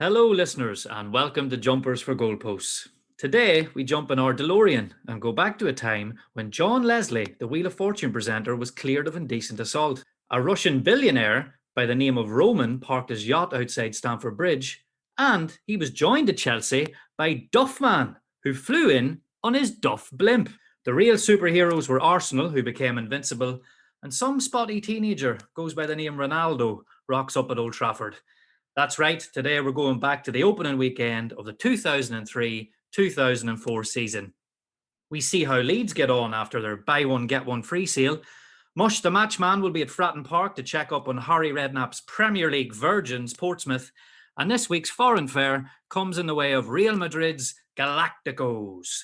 Hello, listeners, and welcome to Jumpers for Goalposts. Today, we jump in our DeLorean and go back to a time when John Leslie, the Wheel of Fortune presenter, was cleared of indecent assault. A Russian billionaire by the name of Roman parked his yacht outside Stamford Bridge, and he was joined at Chelsea by Duffman, who flew in on his Duff blimp. The real superheroes were Arsenal, who became invincible, and some spotty teenager goes by the name Ronaldo rocks up at Old Trafford. That's right, today we're going back to the opening weekend of the 2003-2004 season. We see how Leeds get on after their buy one get one free sale. Mush The Match Man will be at Fratton Park to check up on Harry Redknapp's Premier League virgins Portsmouth. And this week's foreign fare comes in the way of Real Madrid's Galacticos.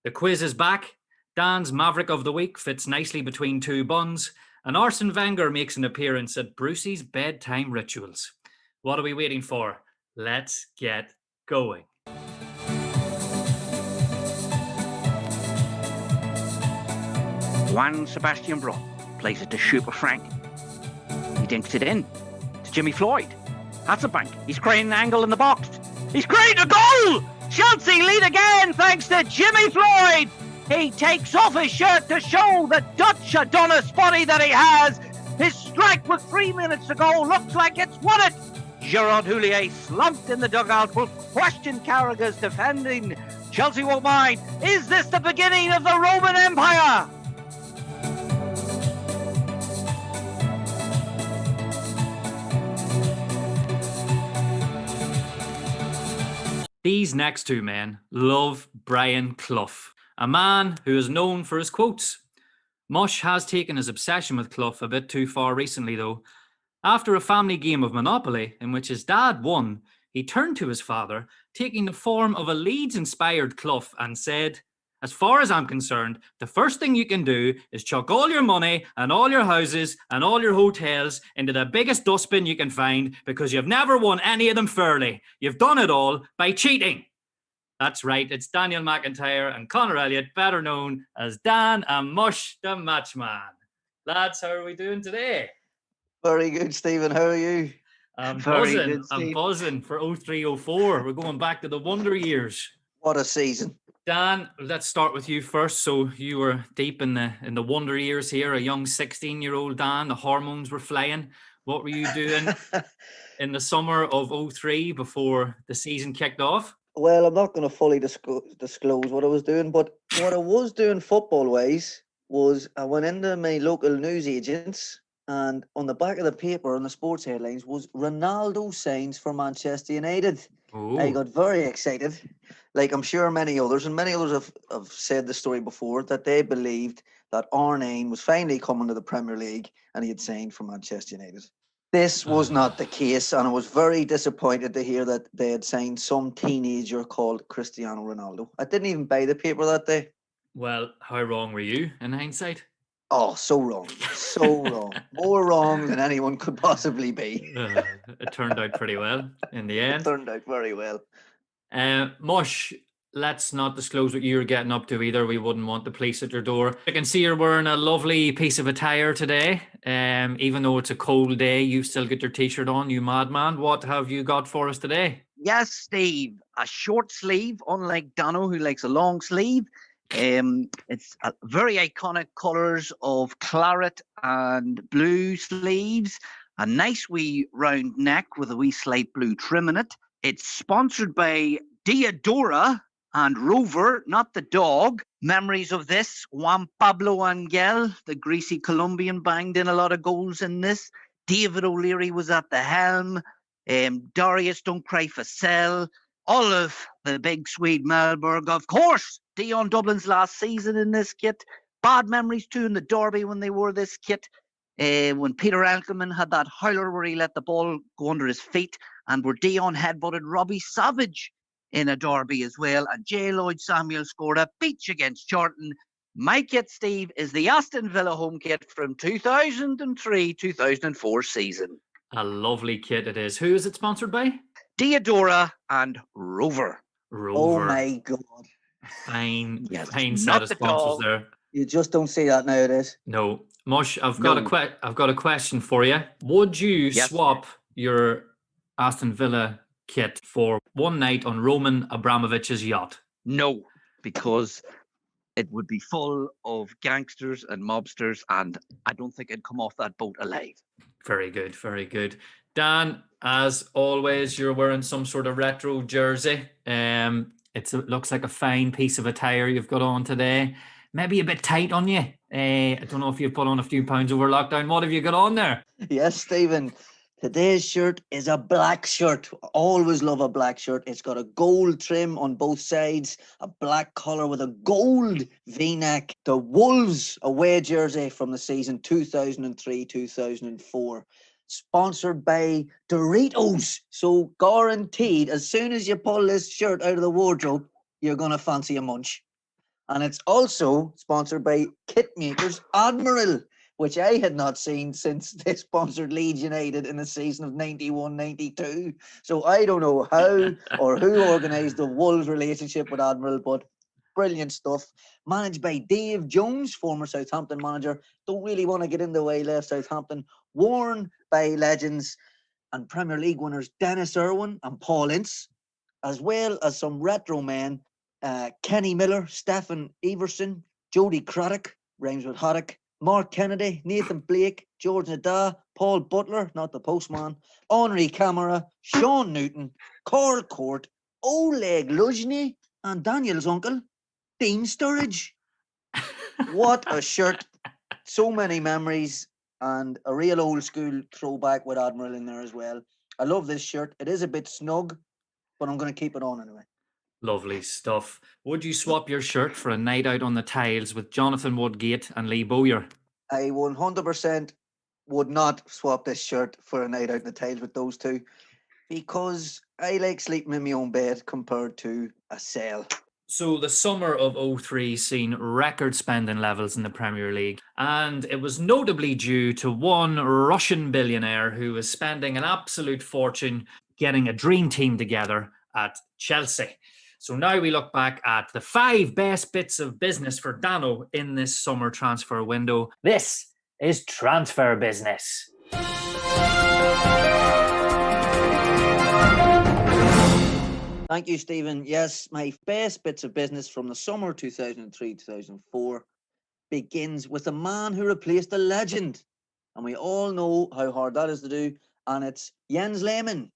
The quiz is back. Dan's Maverick of the Week fits nicely between two buns. And Arsene Wenger makes an appearance at Brucey's bedtime rituals. What are we waiting for? Let's get going. Juan Sebastian Bron plays it to Super Frank. He dinks it in to Jimmy Floyd. That's a bank. He's creating an angle in the box. He's creating a goal! Chelsea lead again thanks to Jimmy Floyd. He takes off his shirt to show the Dutch Adonis body that he has. His strike with 3 minutes to go looks like it's won it. Gerard Houllier slumped in the dugout will question Carragher's defending. Chelsea won't mind. Is this the beginning of the Roman Empire? These next two men love Brian Clough, a man who is known for his quotes. Mush has taken his obsession with Clough a bit too far recently, though. After a family game of Monopoly, in which his dad won, he turned to his father, taking the form of a Leeds-inspired Clough, and said, "As far as I'm concerned, the first thing you can do is chuck all your money and all your houses and all your hotels into the biggest dustbin you can find because you've never won any of them fairly. You've done it all by cheating." That's right, it's Daniel McIntyre and Conor Elliott, better known as Dan and Mush the Matchman. Lads, how are we doing today? Very good, Stephen. How are you? I'm Very buzzing. good, I'm Steve. buzzing for 03-04. We're going back to the wonder years. What a season. Dan, let's start with you first. So you were deep in the wonder years here, a young 16-year-old Dan. The hormones were flying. What were you doing in the summer of 03 before the season kicked off? Well, I'm not going to fully disclose what I was doing, but what I was doing football-wise was I went into my local newsagents, and on the back of the paper, on the sports headlines, was Ronaldo signs for Manchester United. Oh. I got very excited, like I'm sure many others, and many others have said the story before, that they believed that R9 was finally coming to the Premier League and he had signed for Manchester United. This was not the case, and I was very disappointed to hear that they had signed some teenager called Cristiano Ronaldo. I didn't even buy the paper that day. Well, how wrong were you in hindsight? Oh, so wrong. So wrong. More wrong than anyone could possibly be. It turned out pretty well in the end. It turned out very well. Mush, let's not disclose what you're getting up to either. We wouldn't want the police at your door. I can see you're wearing a lovely piece of attire today. Even though it's a cold day, you've still got your t-shirt on, you madman. What have you got for us today? Yes, Steve. A short sleeve, unlike Dano, who likes a long sleeve. It's very iconic colours of claret and blue sleeves. A nice wee round neck with a wee slight blue trim in it. It's sponsored by Diadora and Rover, not the dog. Memories of this: Juan Pablo Angel, the greasy Colombian, banged in a lot of goals in this. David O'Leary was at the helm. Darius Don't Cry Facel. All of the big Swede Malberg, of course. Dion Dublin's last season in this kit. Bad memories too in the derby when they wore this kit. When Peter Ankelman had that howler where he let the ball go under his feet, and where Dion headbutted Robbie Savage in a derby as well. And J. Lloyd Samuel scored a peach against Charlton. My kit, Steve, is the Aston Villa home kit from 2003-2004 season. A lovely kit it is. Who is it sponsored by? Diadora and Rover. Oh my God. Fine set not of the sponsors dog. there. You just don't see that nowadays. No. Mush, I've got a question for you. Would you Yes. swap your Aston Villa kit for one night on Roman Abramovich's yacht? No, because it would be full of gangsters and mobsters, and I don't think I'd come off that boat alive. Very good, very good. Dan, as always, you're wearing some sort of retro jersey. It looks like a fine piece of attire you've got on today. Maybe a bit tight on you. I don't know if you've put on a few pounds over lockdown. What have you got on there? Yes, Stephen. Today's shirt is a black shirt. Always love a black shirt. It's got a gold trim on both sides, a black collar with a gold V-neck. The Wolves away jersey from the season 2003-2004. Sponsored by Doritos. So guaranteed, as soon as you pull this shirt out of the wardrobe, you're going to fancy a munch. And it's also sponsored by kit makers Admiral, which I had not seen since they sponsored Leeds United in the season of 91-92. So I don't know how or who organised the Wolves relationship with Admiral, but brilliant stuff. Managed by Dave Jones, former Southampton manager. Don't really want to get into why he left Southampton. Worn by legends and Premier League winners Dennis Irwin and Paul Ince, as well as some retro men, Kenny Miller, Stephen Everson, Jody Craddock, rhymes with Haddock, Mark Kennedy, Nathan Blake, George Nada, Paul Butler, not the postman, Henri Camara, Sean Newton, Carl Court, Oleg Luzhny, and Daniel's uncle, Dean Sturridge. What a shirt. So many memories and a real old school throwback with Admiral in there as well. I love this shirt. It is a bit snug, but I'm going to keep it on anyway. Lovely stuff. Would you swap your shirt for a night out on the tiles with Jonathan Woodgate and Lee Bowyer? I 100% would not swap this shirt for a night out in the tiles with those two, because I like sleeping in my own bed compared to a cell. So the summer of 03 seen record spending levels in the Premier League, and it was notably due to one Russian billionaire who was spending an absolute fortune getting a dream team together at Chelsea. So now we look back at the 5 best bits of business for Dano in this summer transfer window. This is Transfer Business. Thank you, Stephen. Yes, my best bits of business from the summer 2003-2004 begins with a man who replaced a legend. And we all know how hard that is to do. And it's Jens Lehmann,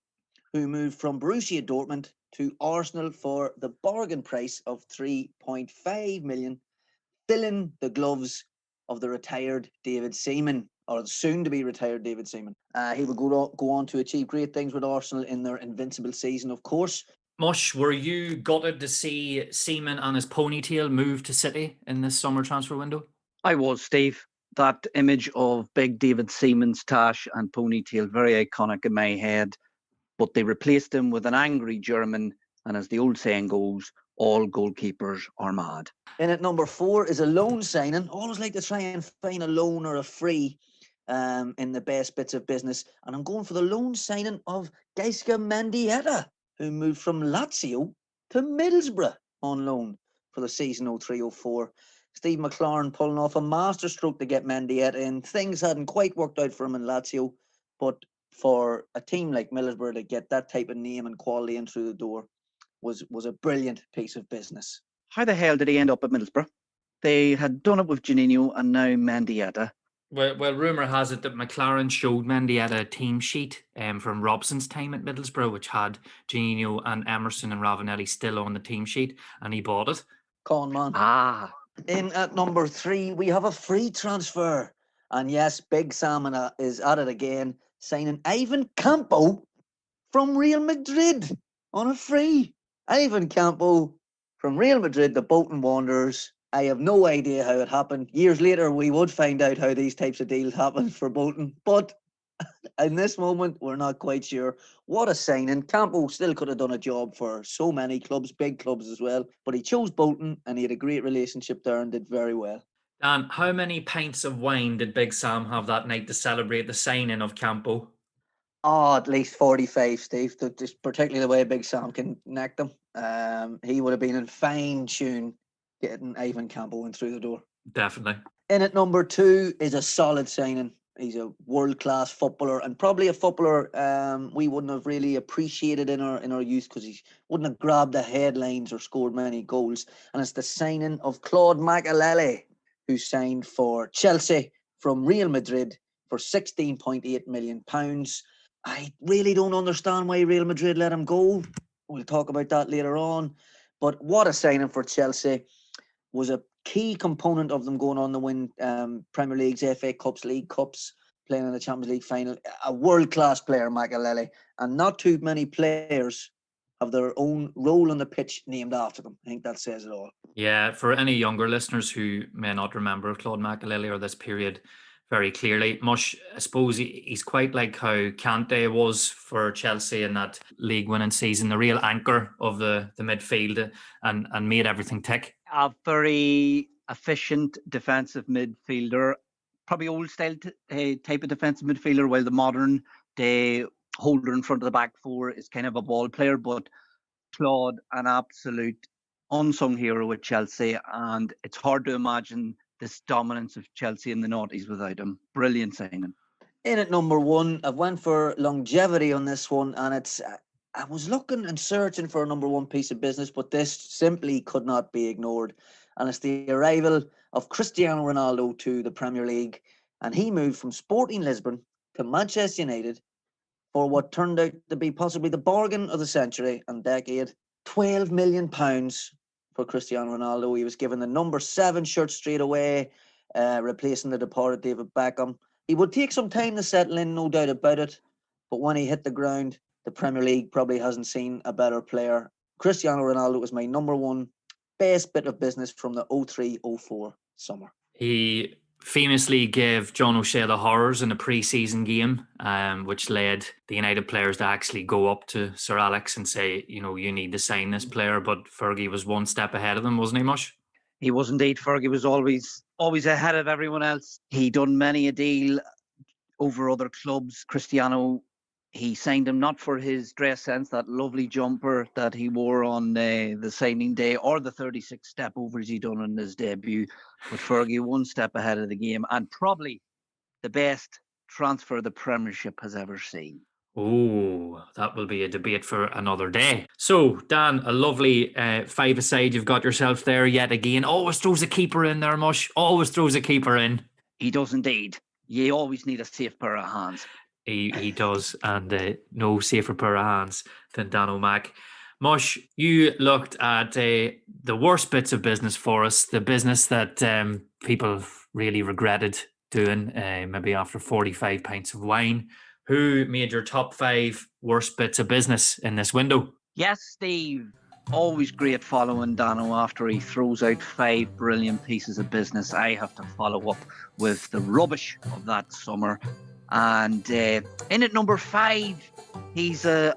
who moved from Borussia Dortmund to Arsenal for the bargain price of 3.5 million, filling the gloves of the retired David Seaman, or soon to be retired David Seaman. He will go on to achieve great things with Arsenal in their invincible season, of course. Mush, were you gutted to see Seaman and his ponytail move to City in this summer transfer window? I was, Steve. That image of big David Seaman's tash and ponytail, very iconic in my head. But they replaced him with an angry German, and as the old saying goes, all goalkeepers are mad. In at number 4 is a loan signing. Always like to try and find a loan or a free in the best bits of business. And I'm going for the loan signing of Gaisca Mendieta, who moved from Lazio to Middlesbrough on loan for the season 03-04. Steve McLaren pulling off a masterstroke to get Mendieta in. Things hadn't quite worked out for him in Lazio, but for a team like Middlesbrough to get that type of name and quality in through the door was a brilliant piece of business. How the hell did he end up at Middlesbrough? They had done it with Juninho and now Mendieta. Well, rumour has it that McLaren showed Mendieta a team sheet from Robson's time at Middlesbrough, which had Juninho and Emerson and Ravanelli still on the team sheet, and he bought it. Con man. In at number 3, we have a free transfer. And yes, Big Sam is at it again, signing Ivan Campo from Real Madrid on a free. Ivan Campo from Real Madrid, the Bolton Wanderers. I have no idea how it happened. Years later, we would find out how these types of deals happen for Bolton. But in this moment, we're not quite sure. What a signing. Campo still could have done a job for so many clubs, big clubs as well. But he chose Bolton and he had a great relationship there and did very well. Dan, how many pints of wine did Big Sam have that night to celebrate the signing of Campo? Oh, at least 45, Steve. Just particularly the way Big Sam can neck them. He would have been in fine tune getting Ivan Campo in through the door. Definitely. In at number 2 is a solid signing. He's a world-class footballer, and probably a footballer we wouldn't have really appreciated in our youth, because he wouldn't have grabbed the headlines or scored many goals. And it's the signing of Claude Makelele, who signed for Chelsea from Real Madrid for £16.8 million. I really don't understand why Real Madrid let him go. We'll talk about that later on. But what a signing for Chelsea. Was a key component of them going on to win Premier Leagues, FA Cups, League Cups, playing in the Champions League final. A world-class player, Makelele, and not too many players have their own role on the pitch named after them. I think that says it all. Yeah, for any younger listeners who may not remember Claude Makelele or this period very clearly, Mush, I suppose he's quite like how Kante was for Chelsea in that league-winning season, the real anchor of the midfield, and made everything tick. A very efficient defensive midfielder, probably old-style type of defensive midfielder, while the modern day holder in front of the back four is kind of a ball player. But Claude, an absolute unsung hero with Chelsea, and it's hard to imagine this dominance of Chelsea in the noughties without him. Brilliant signing. In at number one, I went for longevity on this one, and it's I was looking and searching for a number one piece of business, but this simply could not be ignored. And it's the arrival of Cristiano Ronaldo to the Premier League, and he moved from Sporting Lisbon to Manchester United for what turned out to be possibly the bargain of the century and decade. £12 million for Cristiano Ronaldo. He was given the number 7 shirt straight away, replacing the departed David Beckham. He would take some time to settle in, no doubt about it. But when he hit the ground, the Premier League probably hasn't seen a better player. Cristiano Ronaldo was my number one best bit of business from the 03-04 summer. He famously gave John O'Shea the horrors in a pre-season game, which led the United players to actually go up to Sir Alex and say, you need to sign this player. But Fergie was one step ahead of them, wasn't he, Mush? He was indeed. Fergie was always ahead of everyone else. He done many a deal over other clubs. Cristiano, he signed him not for his dress sense, that lovely jumper that he wore on the signing day, or the 36 step overs he done in his debut. But Fergie one step ahead of the game, and probably the best transfer the Premiership has ever seen. Oh, that will be a debate for another day. So, Dan, a lovely five-a-side you've got yourself there yet again. Always throws a keeper in there, Mush. Always throws a keeper in. He does indeed. You always need a safe pair of hands. He does, and no safer pair of hands than Dan O'Mac. Mush, you looked at the worst bits of business for us, the business that people really regretted doing, maybe after 45 pints of wine. Who made your top 5 worst bits of business in this window? Yes, Steve. Always great following Dano after he throws out 5 brilliant pieces of business. I have to follow up with the rubbish of that summer. And in at number 5, he's a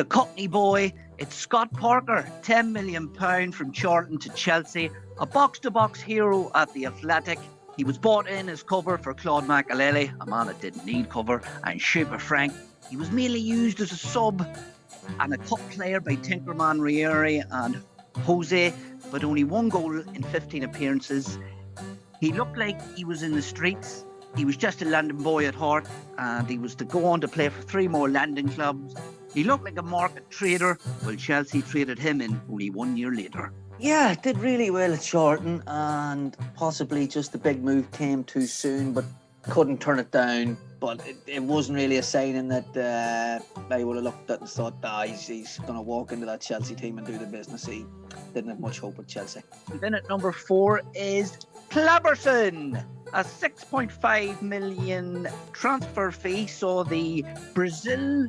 Cockney boy. It's Scott Parker, £10 million from Charlton to Chelsea, a box-to-box hero at the Athletic. He was bought in as cover for Claude Makelele, a man that didn't need cover, and Schuper Frank. He was mainly used as a sub and a cup player by Tinkerman Rieri and Jose, but only 1 goal in 15 appearances. He looked like he was in the streets. He was just a London boy at heart, and he was to go on to play for 3 more London clubs. He looked like a market trader, while Chelsea traded him in only 1 year later. Yeah, did really well at Charlton, and possibly just the big move came too soon, but couldn't turn it down. But it wasn't really a signing that I would have looked at and thought, he's going to walk into that Chelsea team and do the business. He didn't have much hope at Chelsea. Then at number 4 is Claberson. A 6.5 million transfer fee saw the Brazil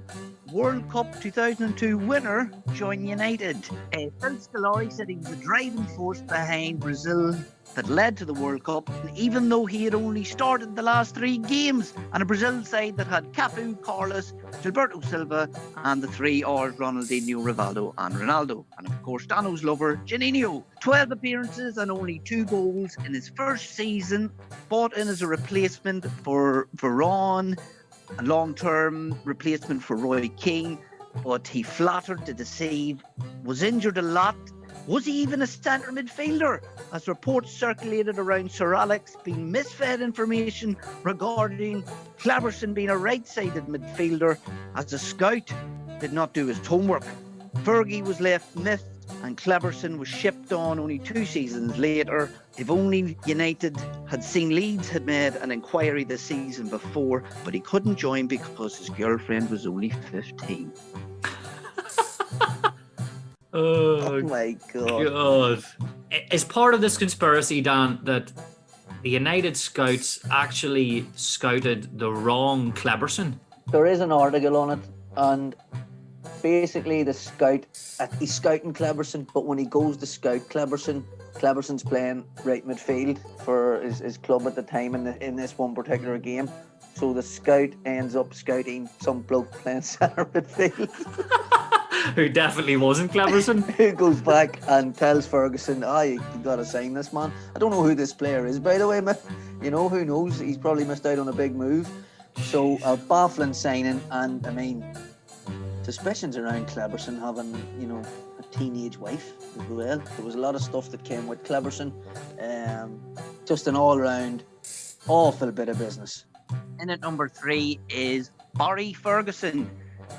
World Cup 2002 winner join United. Phil Scolari said he was the driving force behind Brazil that led to the World Cup, even though he had only started the last 3 games, and a Brazil side that had Cafu, Carlos, Gilberto Silva, and the 3 R's, Ronaldinho, Rivaldo and Ronaldo, and of course Dano's lover, Juninho. 12 appearances and only 2 goals in his first season, bought in as a replacement for Varane, a long-term replacement for Roy Keane, but he flattered to deceive, was injured a lot, Was he even a centre midfielder? As reports circulated around Sir Alex being misfed information regarding Cleverson being a right-sided midfielder, as the scout did not do his homework. Fergie was left miffed and Cleverson was shipped on only 2 seasons later. If only United had seen Leeds had made an inquiry this season before, but he couldn't join because his girlfriend was only 15. Oh my God. God. Is part of this conspiracy, Dan, that the United scouts actually scouted the wrong Cleverson? There is an article on it, and basically the scout, he's scouting Cleverson, but when he goes to scout Cleverson's playing right midfield for his club at the time in this one particular game. So the scout ends up scouting some bloke playing centre midfield. Who definitely wasn't Cleverson. Who goes back and tells Ferguson, you got to sign this man. I don't know who this player is, by the way, you know, who knows? He's probably missed out on a big move. So a baffling signing, and I mean, suspicions around Cleverson having, you know, a teenage wife as well. There was a lot of stuff that came with Cleverson. Just an all-round awful bit of business. In at number 3 is Barry Ferguson.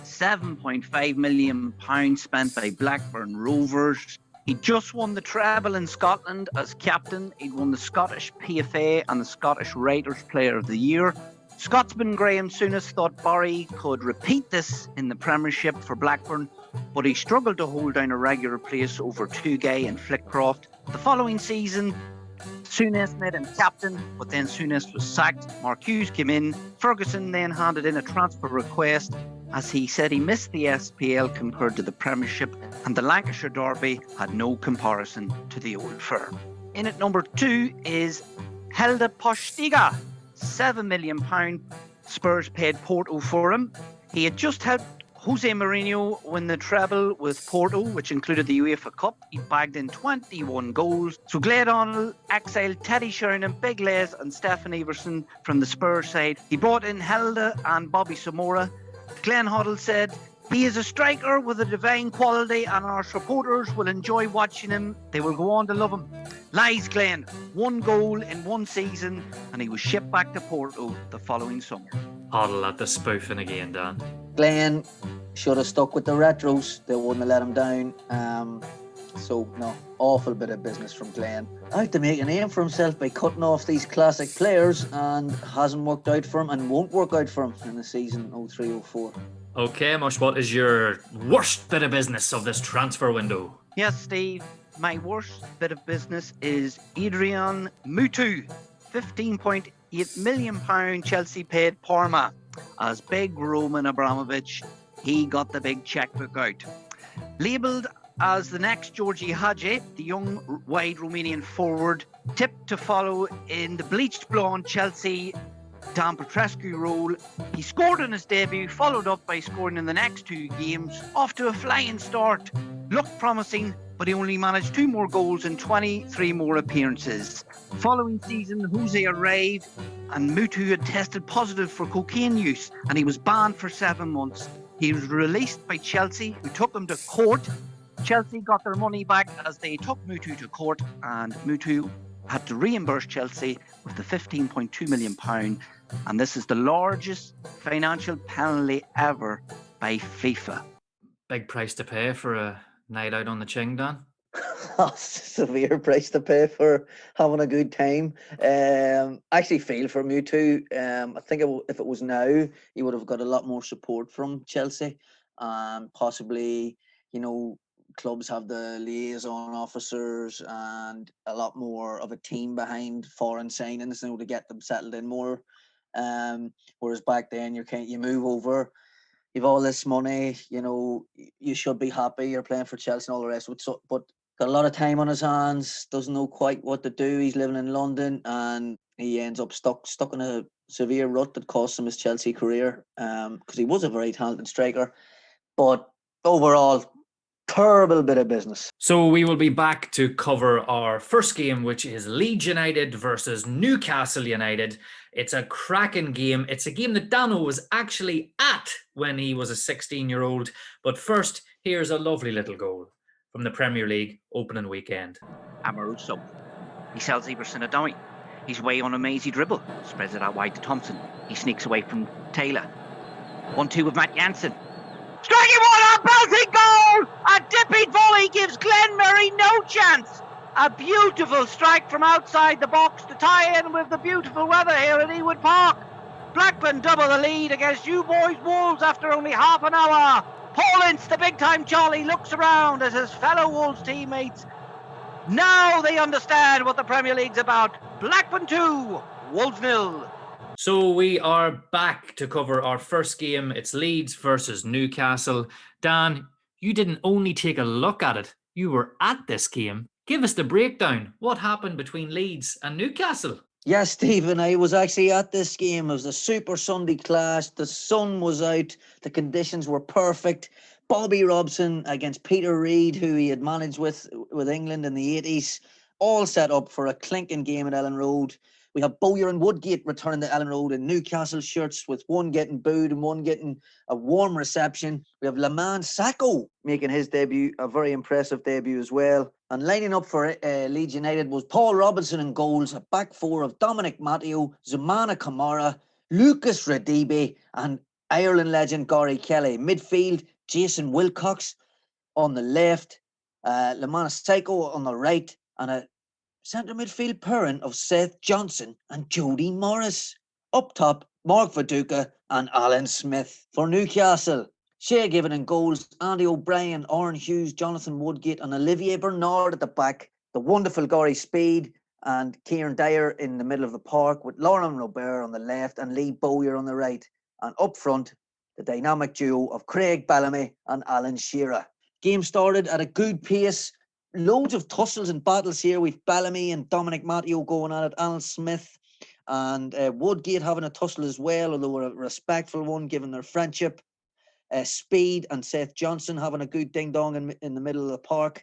£7.5 million spent by Blackburn Rovers. He just won the treble in Scotland as captain. He'd won the Scottish PFA and the Scottish Writers' Player of the Year. Scotsman Graham Souness thought Barry could repeat this in the Premiership for Blackburn, but he struggled to hold down a regular place over Tugay and Flitcroft. The following season, Souness made him captain, but then Souness was sacked. Mark Hughes came in. Ferguson then handed in a transfer request, as he said he missed the SPL compared to the Premiership, and the Lancashire Derby had no comparison to the Old Firm. In at number 2 is Helder Postiga. £7 million Spurs paid Porto for him. He had just helped Jose Mourinho win the treble with Porto, which included the UEFA Cup. He bagged in 21 goals. So Glade O'Neill exiled Teddy Sheringham, Big Les and Stefan Everson from the Spurs side. He brought in Helder and Bobby Samora. Glenn Hoddle said, "He is a striker with a divine quality and our supporters will enjoy watching him. They will go on to love him." Lies, Glenn. 1 goal in 1 season and he was shipped back to Porto the following summer. Hoddle at the spoofing again, Dan. Glenn should have stuck with the retros. They wouldn't have let him down. So, no, awful bit of business from Glenn. Out to make a name for himself by cutting off these classic players, and hasn't worked out for him and won't work out for him in the season 03-04. Okay, Mush, what is your worst bit of business of this transfer window? Yes, Steve. My worst bit of business is Adrian Mutu. £15.8 million Chelsea paid Parma. As big Roman Abramovich, he got the big checkbook out. Labelled as the next Georgi Hagi, the young wide Romanian forward, tipped to follow in the bleached blonde Chelsea Dan Petrescu role. He scored in his debut, followed up by scoring in the next 2 games. Off to a flying start. Looked promising, but he only managed 2 more goals in 23 more appearances. Following season, Jose arrived and Mutu had tested positive for cocaine use and he was banned for 7 months. He was released by Chelsea, who took him to court. Chelsea got their money back as they took Mutu to court, and Mutu had to reimburse Chelsea with the £15.2 million, and this is the largest financial penalty ever by FIFA. Big price to pay for a night out on the Ching, Dan. Severe price to pay for having a good time. Actually feel for Mutu. I think if it was now, he would have got a lot more support from Chelsea. Possibly, you know, clubs have the liaison officers and a lot more of a team behind foreign signings, you know, to get them settled in more. Whereas back then, you move over, you've all this money, you know, you should be happy, you're playing for Chelsea and all the rest. But got a lot of time on his hands, doesn't know quite what to do. He's living in London and he ends up stuck in a severe rut that cost him his Chelsea career, because he was a very talented striker. But overall, terrible bit of business. So we will be back to cover our first game, which is Leeds United versus Newcastle United. It's a cracking game. It's a game that Dano was actually at when he was a 16-year-old. But first, here's a lovely little goal. from the Premier League opening weekend. Amoruso. He sells Everson a dummy. He's way on a mazy dribble. Spreads it out wide to Thompson. He sneaks away from Taylor. 1-2 with Matt Jansen. Striking one, a belting goal! A dipping volley gives Glenn Murray no chance. A beautiful strike from outside the box to tie in with the beautiful weather here at Ewood Park. Blackburn double the lead against you boys Wolves after only half an hour. Paul Ince, the big-time Charlie, looks around as his fellow Wolves teammates. Now they understand what the Premier League's about. Blackburn 2, Wolves 0. So we are back to cover our first game. It's Leeds versus Newcastle. Dan, you didn't only take a look at it, you were at this game. Give us the breakdown. What happened between Leeds and Newcastle? Yes, Stephen, I was actually at this game. It was a super Sunday clash. The sun was out. The conditions were perfect. Bobby Robson against Peter Reid, who he had managed with England in the 80s, all set up for a clinking game at Ellen Road. We have Bowyer and Woodgate returning to Ellen Road in Newcastle shirts, with one getting booed and one getting a warm reception. We have Lemán Sacco making his debut, a very impressive debut as well. And lining up for Leeds United was Paul Robinson in goals, a back four of Dominic Matteo, Zumana Kamara, Lucas Radibe, and Ireland legend Gary Kelly. Midfield, Jason Wilcox on the left, Lemán Sacco on the right, and a centre midfield pairing of Seth Johnson and Jody Morris. Up top, Mark Viduka and Alan Smith for Newcastle. Shea Given in goals, Andy O'Brien, Oren Hughes, Jonathan Woodgate and Olivier Bernard at the back. The wonderful Gary Speed and Kieran Dyer in the middle of the park, with Lauren Robert on the left and Lee Bowyer on the right. And up front, the dynamic duo of Craig Bellamy and Alan Shearer. Game started at a good pace. Loads of tussles and battles here. We've Bellamy and Dominic Matteo going at it, Alan Smith and Woodgate having a tussle as well, although a respectful one given their friendship. Speed and Seth Johnson having a good ding-dong in the middle of the park.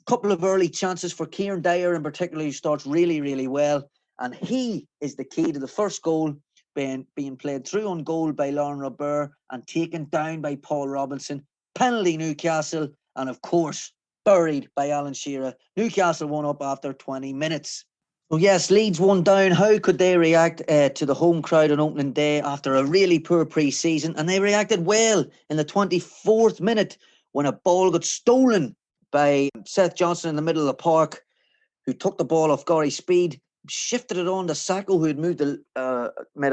Couple of early chances for Kieran Dyer in particular, who starts really, really well. And he is the key to the first goal, being played through on goal by Lauren Robert and taken down by Paul Robinson. Penalty Newcastle, and of course, buried by Alan Shearer. Newcastle won up after 20 minutes. So yes, Leeds 1 down. How could they react to the home crowd on opening day after a really poor pre-season? And they reacted well in the 24th minute when a ball got stolen by Seth Johnson in the middle of the park, who took the ball off Gary Speed, shifted it on to Sacco, who had made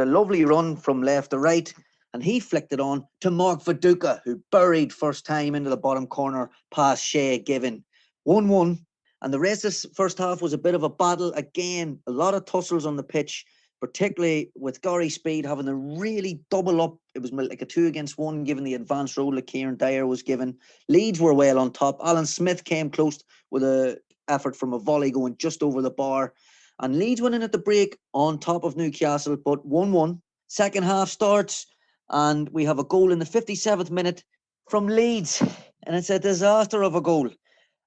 a lovely run from left to right, and he flicked it on to Mark Viduka, who buried first time into the bottom corner past Shea Given. 1-1. And the rest of the first half was a bit of a battle. Again, a lot of tussles on the pitch, particularly with Gary Speed having to really double up. It was like a 2-against-1, given the advanced role that Kieran Dyer was given. Leeds were well on top. Alan Smith came close with an effort from a volley going just over the bar. And Leeds went in at the break on top of Newcastle, but 1-1. Second half starts, and we have a goal in the 57th minute from Leeds. And it's a disaster of a goal.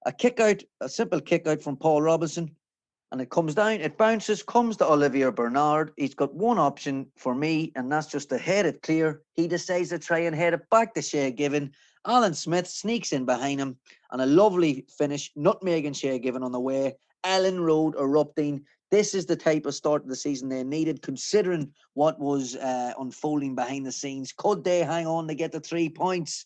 A simple kick out from Paul Robinson, and it comes down, it bounces, comes to Olivier Bernard. He's got one option for me, and that's just to head it clear. He decides to try and head it back to Shea Given. Alan Smith sneaks in behind him, and a lovely finish, nutmegging Shea Given on the way. Ellen Road erupting. This is the type of start of the season they needed, considering what was unfolding behind the scenes. Could they hang on to get the 3 points?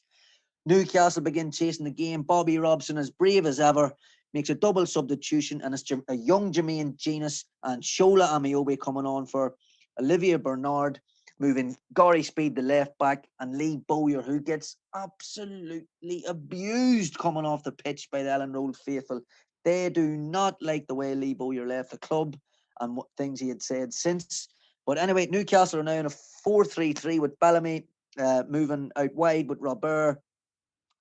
Newcastle begin chasing the game. Bobby Robson, as brave as ever, makes a double substitution, and it's a young Jermaine Genius and Shola Amiobi coming on for Olivier Bernard, moving Gary Speed the left back, and Lee Bowyer, who gets absolutely abused coming off the pitch by the Ellen Road faithful. They do not like the way Lee Bowyer left the club and what things he had said since. But anyway, Newcastle are now in a 4-3-3 with Bellamy moving out wide with Robert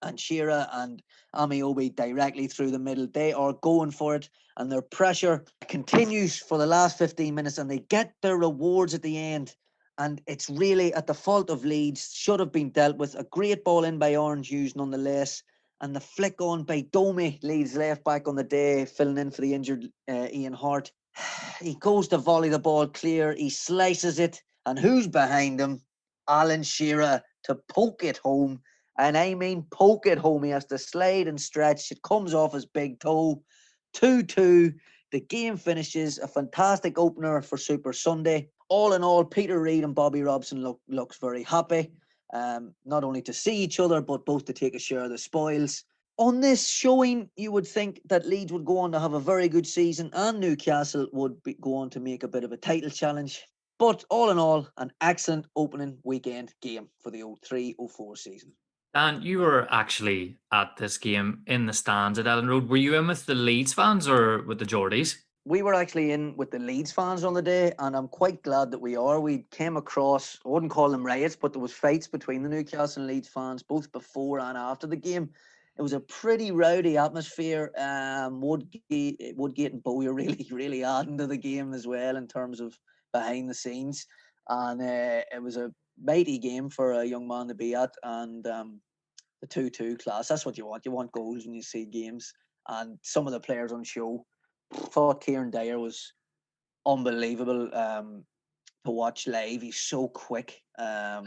and Shearer and Amiobi directly through the middle. They are going for it, and their pressure continues for the last 15 minutes, and they get their rewards at the end. And it's really at the fault of Leeds. Should have been dealt with. A great ball in by Oren Hughes nonetheless, and the flick on by Domi, Leeds left back on the day, filling in for the injured Ian Hart. He goes to volley the ball clear, he slices it, and who's behind him? Alan Shearer to poke it home. And I mean, poke it home. He has to slide and stretch. It comes off his big toe. 2-2. The game finishes. A fantastic opener for Super Sunday. All in all, Peter Reid and Bobby Robson looks very happy. Not only to see each other, but both to take a share of the spoils. On this showing, you would think that Leeds would go on to have a very good season and Newcastle would go on to make a bit of a title challenge. But all in all, an excellent opening weekend game for the 03-04 season. Dan, you were actually at this game in the stands at Ellen Road. Were you in with the Leeds fans or with the Geordies? We were actually in with the Leeds fans on the day, and I'm quite glad that we are. We came across, I wouldn't call them riots, but there was fights between the Newcastle and Leeds fans, both before and after the game. It was a pretty rowdy atmosphere. Woodgate and Bowyer really adding to the game as well in terms of behind the scenes. And it was a mighty game for a young man to be at. And the 2-2 class, that's what you want. You want goals when you see games. And some of the players on show, thought Kieran Dyer was unbelievable to watch live. He's so quick. And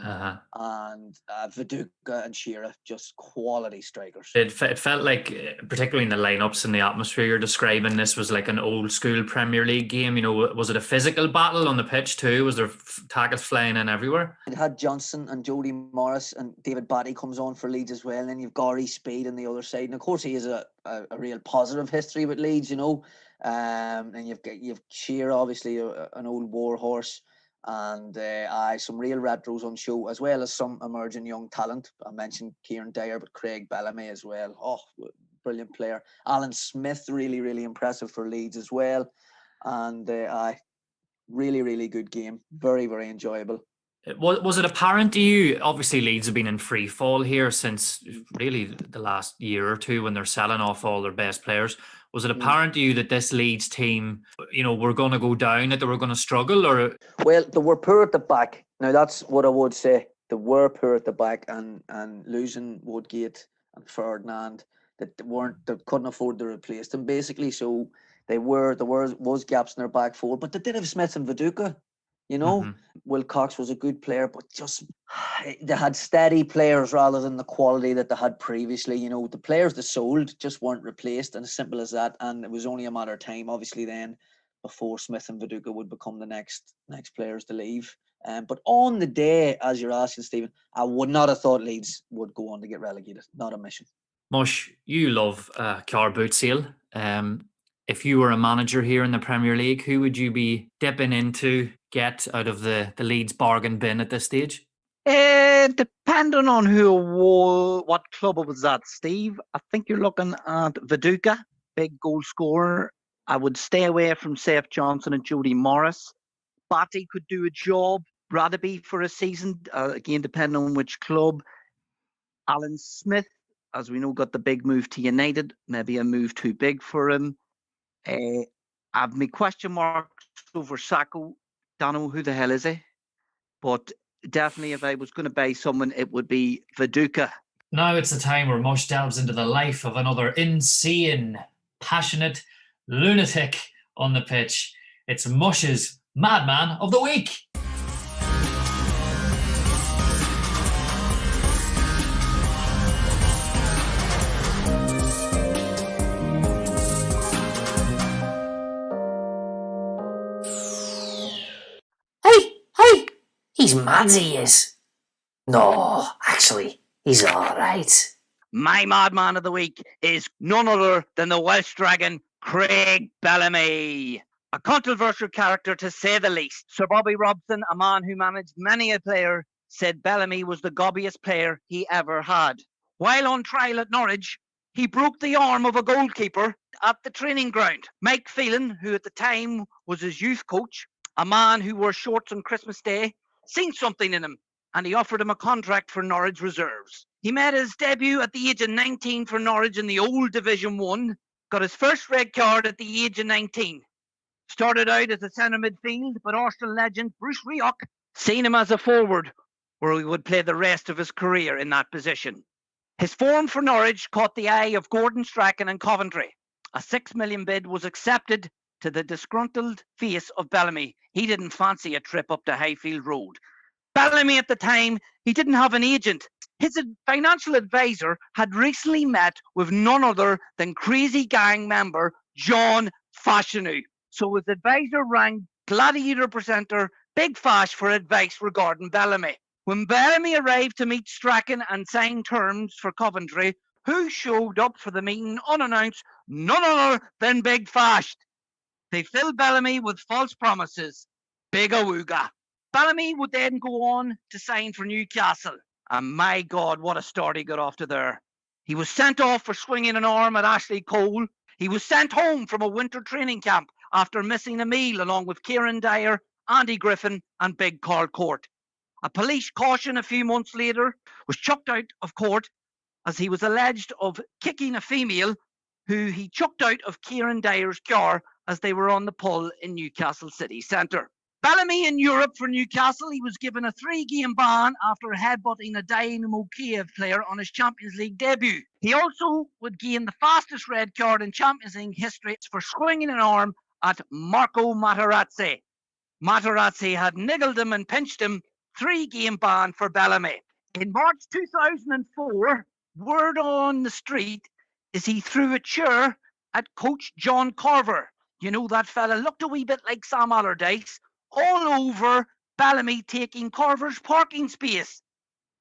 Viduka and Shearer, just quality strikers. It felt like, particularly in the lineups and the atmosphere you're describing, this was like an old school Premier League game. You know, was it a physical battle on the pitch too? Was there tackles flying in everywhere? It had Johnson and Jody Morris, and David Batty comes on for Leeds as well. And then you've Gary Speed on the other side. And of course, he has a real positive history with Leeds, you know. And you've Shearer, obviously an old war horse. And some real retros on show, as well as some emerging young talent. I mentioned Kieran Dyer, but Craig Bellamy as well. Oh, brilliant player. Alan Smith, really impressive for Leeds as well. And really good game. Very enjoyable. Was it apparent to you? Obviously, Leeds have been in free fall here since really the last year or two when they're selling off all their best players. Was it apparent to you that this Leeds team, you know, were going to go down, that they were going to struggle? Or well, they were poor at the back. Now, that's what I would say. They were poor at the back, and losing Woodgate and Ferdinand, they couldn't afford to replace them basically. So there was gaps in their back four, but they did have Smith and Viduka. You know, Will Cox was a good player, but just they had steady players rather than the quality that they had previously. You know, the players they sold just weren't replaced, and as simple as that. And it was only a matter of time, obviously, then before Smith and Viduka would become the next players to leave. But on the day, as you're asking, Stephen, I would not have thought Leeds would go on to get relegated. Not a mission. Mush, you love car boot sale. If you were a manager here in the Premier League, who would you be dipping into, get out of the Leeds bargain bin at this stage? Depending on what club it was at, Steve. I think you're looking at Viduka, big goal scorer. I would stay away from Seth Johnson and Jody Morris. Batty could do a job. Radaby for a season, again, depending on which club. Alan Smith, as we know, got the big move to United. Maybe a move too big for him. I have my question marks over Sacco. Don't know who the hell is he, but definitely if I was going to buy someone, it would be Viduka. Now it's the time where Mush delves into the life of another insane, passionate lunatic on the pitch. It's Mush's Madman of the Week. Hey, he's mad, he is. No, actually, he's all right. My Madman of the Week is none other than the Welsh Dragon, Craig Bellamy. A controversial character, to say the least. Sir Bobby Robson, a man who managed many a player, said Bellamy was the gobbiest player he ever had. While on trial at Norwich, he broke the arm of a goalkeeper at the training ground. Mike Phelan, who at the time was his youth coach, a man who wore shorts on Christmas Day, seen something in him, and he offered him a contract for Norwich reserves. He made his debut at the age of 19 for Norwich in the old Division 1, got his first red card at the age of 19. Started out as a centre midfield, but Arsenal legend Bruce Rioch seen him as a forward, where he would play the rest of his career in that position. His form for Norwich caught the eye of Gordon Strachan and Coventry. A £6 million bid was accepted to the disgruntled face of Bellamy. He didn't fancy a trip up to Highfield Road. Bellamy at the time, he didn't have an agent. His financial advisor had recently met with none other than crazy gang member John Fashanu. So his advisor rang Gladiator presenter Big Fash for advice regarding Bellamy. When Bellamy arrived to meet Strachan and sign terms for Coventry, who showed up for the meeting unannounced? None other than Big Fash. They filled Bellamy with false promises. Big awooga. Bellamy would then go on to sign for Newcastle. And my God, what a start he got off to there. He was sent off for swinging an arm at Ashley Cole. He was sent home from a winter training camp after missing a meal along with Kieran Dyer, Andy Griffin and Big Carl Court. A police caution a few months later was chucked out of court as he was alleged of kicking a female who he chucked out of Kieran Dyer's car as they were on the pull in Newcastle city centre. Bellamy in Europe for Newcastle, he was given a 3-game ban after headbutting a Dynamo Kiev player on his Champions League debut. He also would gain the fastest red card in Champions League history for swinging an arm at Marco Materazzi. Materazzi had niggled him and pinched him. 3-game ban for Bellamy. In March 2004, word on the street is he threw a chair at coach John Carver. You know, that fella looked a wee bit like Sam Allardyce, all over Bellamy taking Carver's parking space.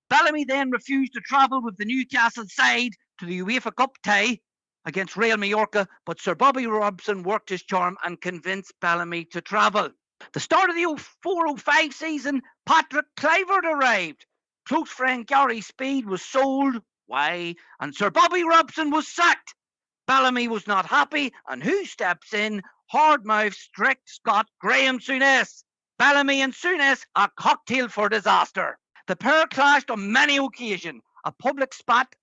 Bellamy then refused to travel with the Newcastle side to the UEFA Cup tie against Real Mallorca, but Sir Bobby Robson worked his charm and convinced Bellamy to travel. The start of the 04-05 season, Patrick Kluivert arrived. Close friend Gary Speed was sold. Why? And Sir Bobby Robson was sacked. Bellamy was not happy, and who steps in? Hard-mouthed, strict Scot Graham Souness. Bellamy and Souness, a cocktail for disaster. The pair clashed on many occasions. A public spat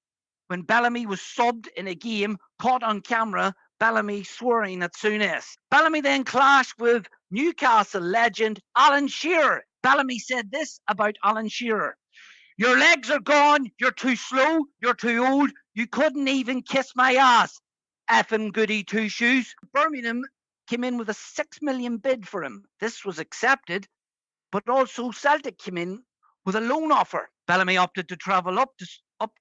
when Bellamy was subbed in a game, caught on camera, Bellamy swearing at Souness. Bellamy then clashed with Newcastle legend Alan Shearer. Bellamy said this about Alan Shearer: "Your legs are gone, you're too slow, you're too old, you couldn't even kiss my ass. Effing goody two shoes." Birmingham came in with a 6 million bid for him. This was accepted, but also Celtic came in with a loan offer. Bellamy opted to travel up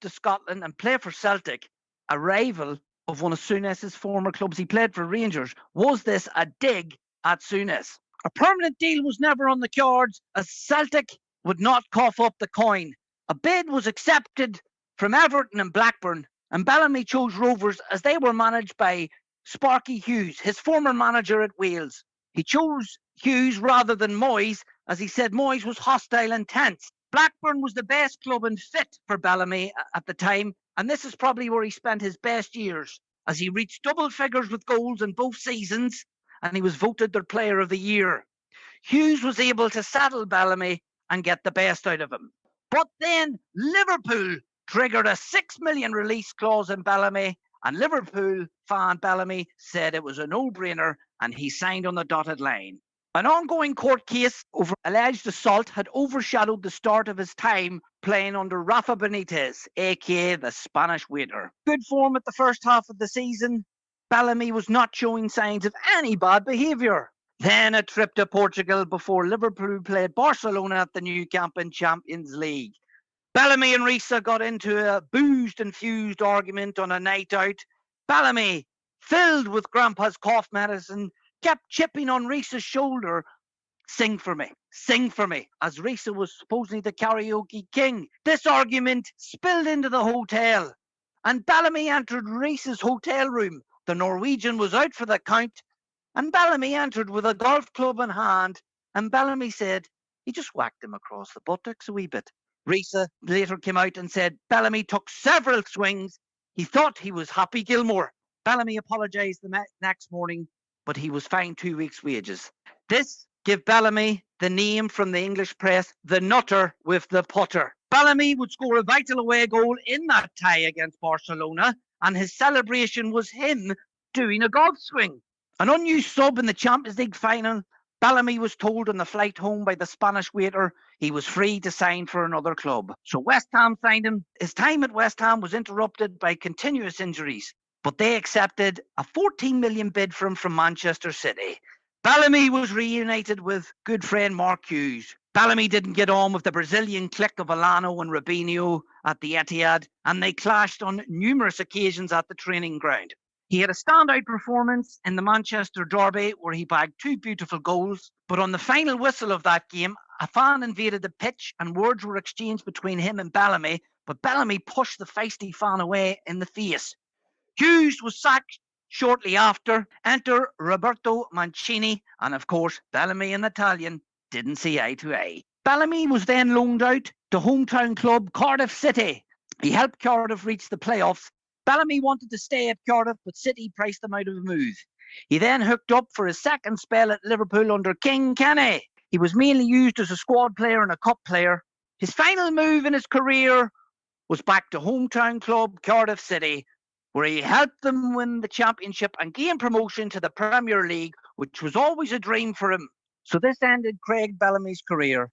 to Scotland and play for Celtic, a rival of one of Souness's former clubs. He played for Rangers. Was this a dig at Souness? A permanent deal was never on the cards, as Celtic would not cough up the coin. A bid was accepted from Everton and Blackburn, and Bellamy chose Rovers as they were managed by Sparky Hughes, his former manager at Wales. He chose Hughes rather than Moyes, as he said Moyes was hostile and tense. Blackburn was the best club and fit for Bellamy at the time, and this is probably where he spent his best years, as he reached double figures with goals in both seasons, and he was voted their player of the year. Hughes was able to settle Bellamy and get the best out of him. But then Liverpool triggered a 6 million release clause in Bellamy, and Liverpool fan Bellamy said it was a no-brainer, and he signed on the dotted line. An ongoing court case over alleged assault had overshadowed the start of his time playing under Rafa Benitez, aka the Spanish waiter. Good form at the first half of the season, Bellamy was not showing signs of any bad behaviour. Then a trip to Portugal before Liverpool played Barcelona at the Nou Camp in Champions League. Bellamy and Risa got into a boozed-infused argument on a night out. Bellamy, filled with Grandpa's cough medicine, kept chipping on Risa's shoulder. "Sing for me, as Risa was supposedly the karaoke king. This argument spilled into the hotel, and Bellamy entered Risa's hotel room. The Norwegian was out for the count, and Bellamy entered with a golf club in hand, and Bellamy said he just whacked him across the buttocks a wee bit. Risa later came out and said Bellamy took several swings. He thought he was Happy Gilmore. Bellamy apologised the next morning, but he was fined 2 weeks' wages. This gave Bellamy the name from the English press, the Nutter with the Putter. Bellamy would score a vital away goal in that tie against Barcelona, and his celebration was him doing a golf swing. An unused sub in the Champions League final, Bellamy was told on the flight home by the Spanish waiter he was free to sign for another club. So West Ham signed him. His time at West Ham was interrupted by continuous injuries, but they accepted a 14 million bid for him from Manchester City. Bellamy was reunited with good friend Mark Hughes. Bellamy didn't get on with the Brazilian clique of Alano and Robinho at the Etihad, and they clashed on numerous occasions at the training ground. He had a standout performance in the Manchester derby where he bagged 2 beautiful goals, but on the final whistle of that game, a fan invaded the pitch and words were exchanged between him and Bellamy, but Bellamy pushed the feisty fan away in the face. Hughes was sacked shortly after. Enter Roberto Mancini, and of course, Bellamy and Italian didn't see eye to eye. Bellamy was then loaned out to hometown club Cardiff City. He helped Cardiff reach the playoffs. Bellamy wanted to stay at Cardiff, but City priced him out of a move. He then hooked up for his second spell at Liverpool under King Kenny. He was mainly used as a squad player and a cup player. His final move in his career was back to hometown club Cardiff City, where he helped them win the championship and gain promotion to the Premier League, which was always a dream for him. So this ended Craig Bellamy's career.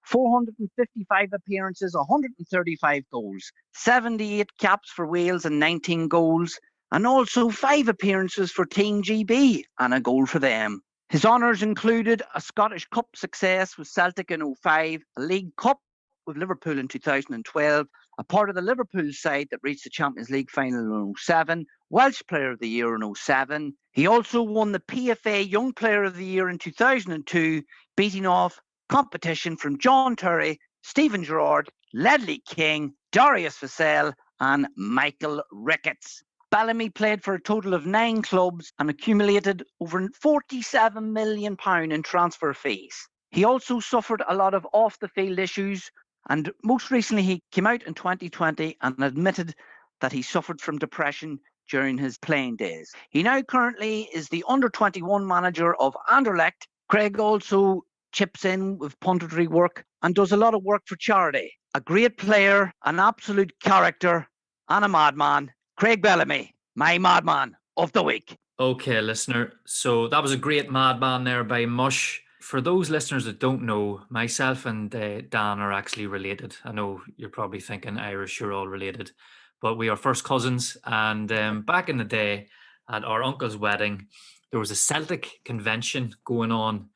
455 appearances, 135 goals, 78 caps for Wales and 19 goals, and also 5 appearances for Team GB and a goal for them. His honours included a Scottish Cup success with Celtic in 2005, a League Cup with Liverpool in 2012, a part of the Liverpool side that reached the Champions League final in 2007, Welsh Player of the Year in 2007. He also won the PFA Young Player of the Year in 2002, beating off competition from John Terry, Stephen Gerrard, Ledley King, Darius Vassell and Michael Ricketts. Bellamy played for a total of 9 clubs and accumulated over £47 million in transfer fees. He also suffered a lot of off-the-field issues, and most recently he came out in 2020 and admitted that he suffered from depression during his playing days. He now currently is the under-21 manager of Anderlecht. Craig also chips in with punditry work and does a lot of work for charity. A great player, an absolute character and a madman. Craig Bellamy, my madman of the week. Okay, listener. So that was a great madman there by Mush. For those listeners that don't know, myself and Dan are actually related. I know you're probably thinking Irish, you're all related, but we are first cousins. And back in the day at our uncle's wedding, there was a Celtic convention going on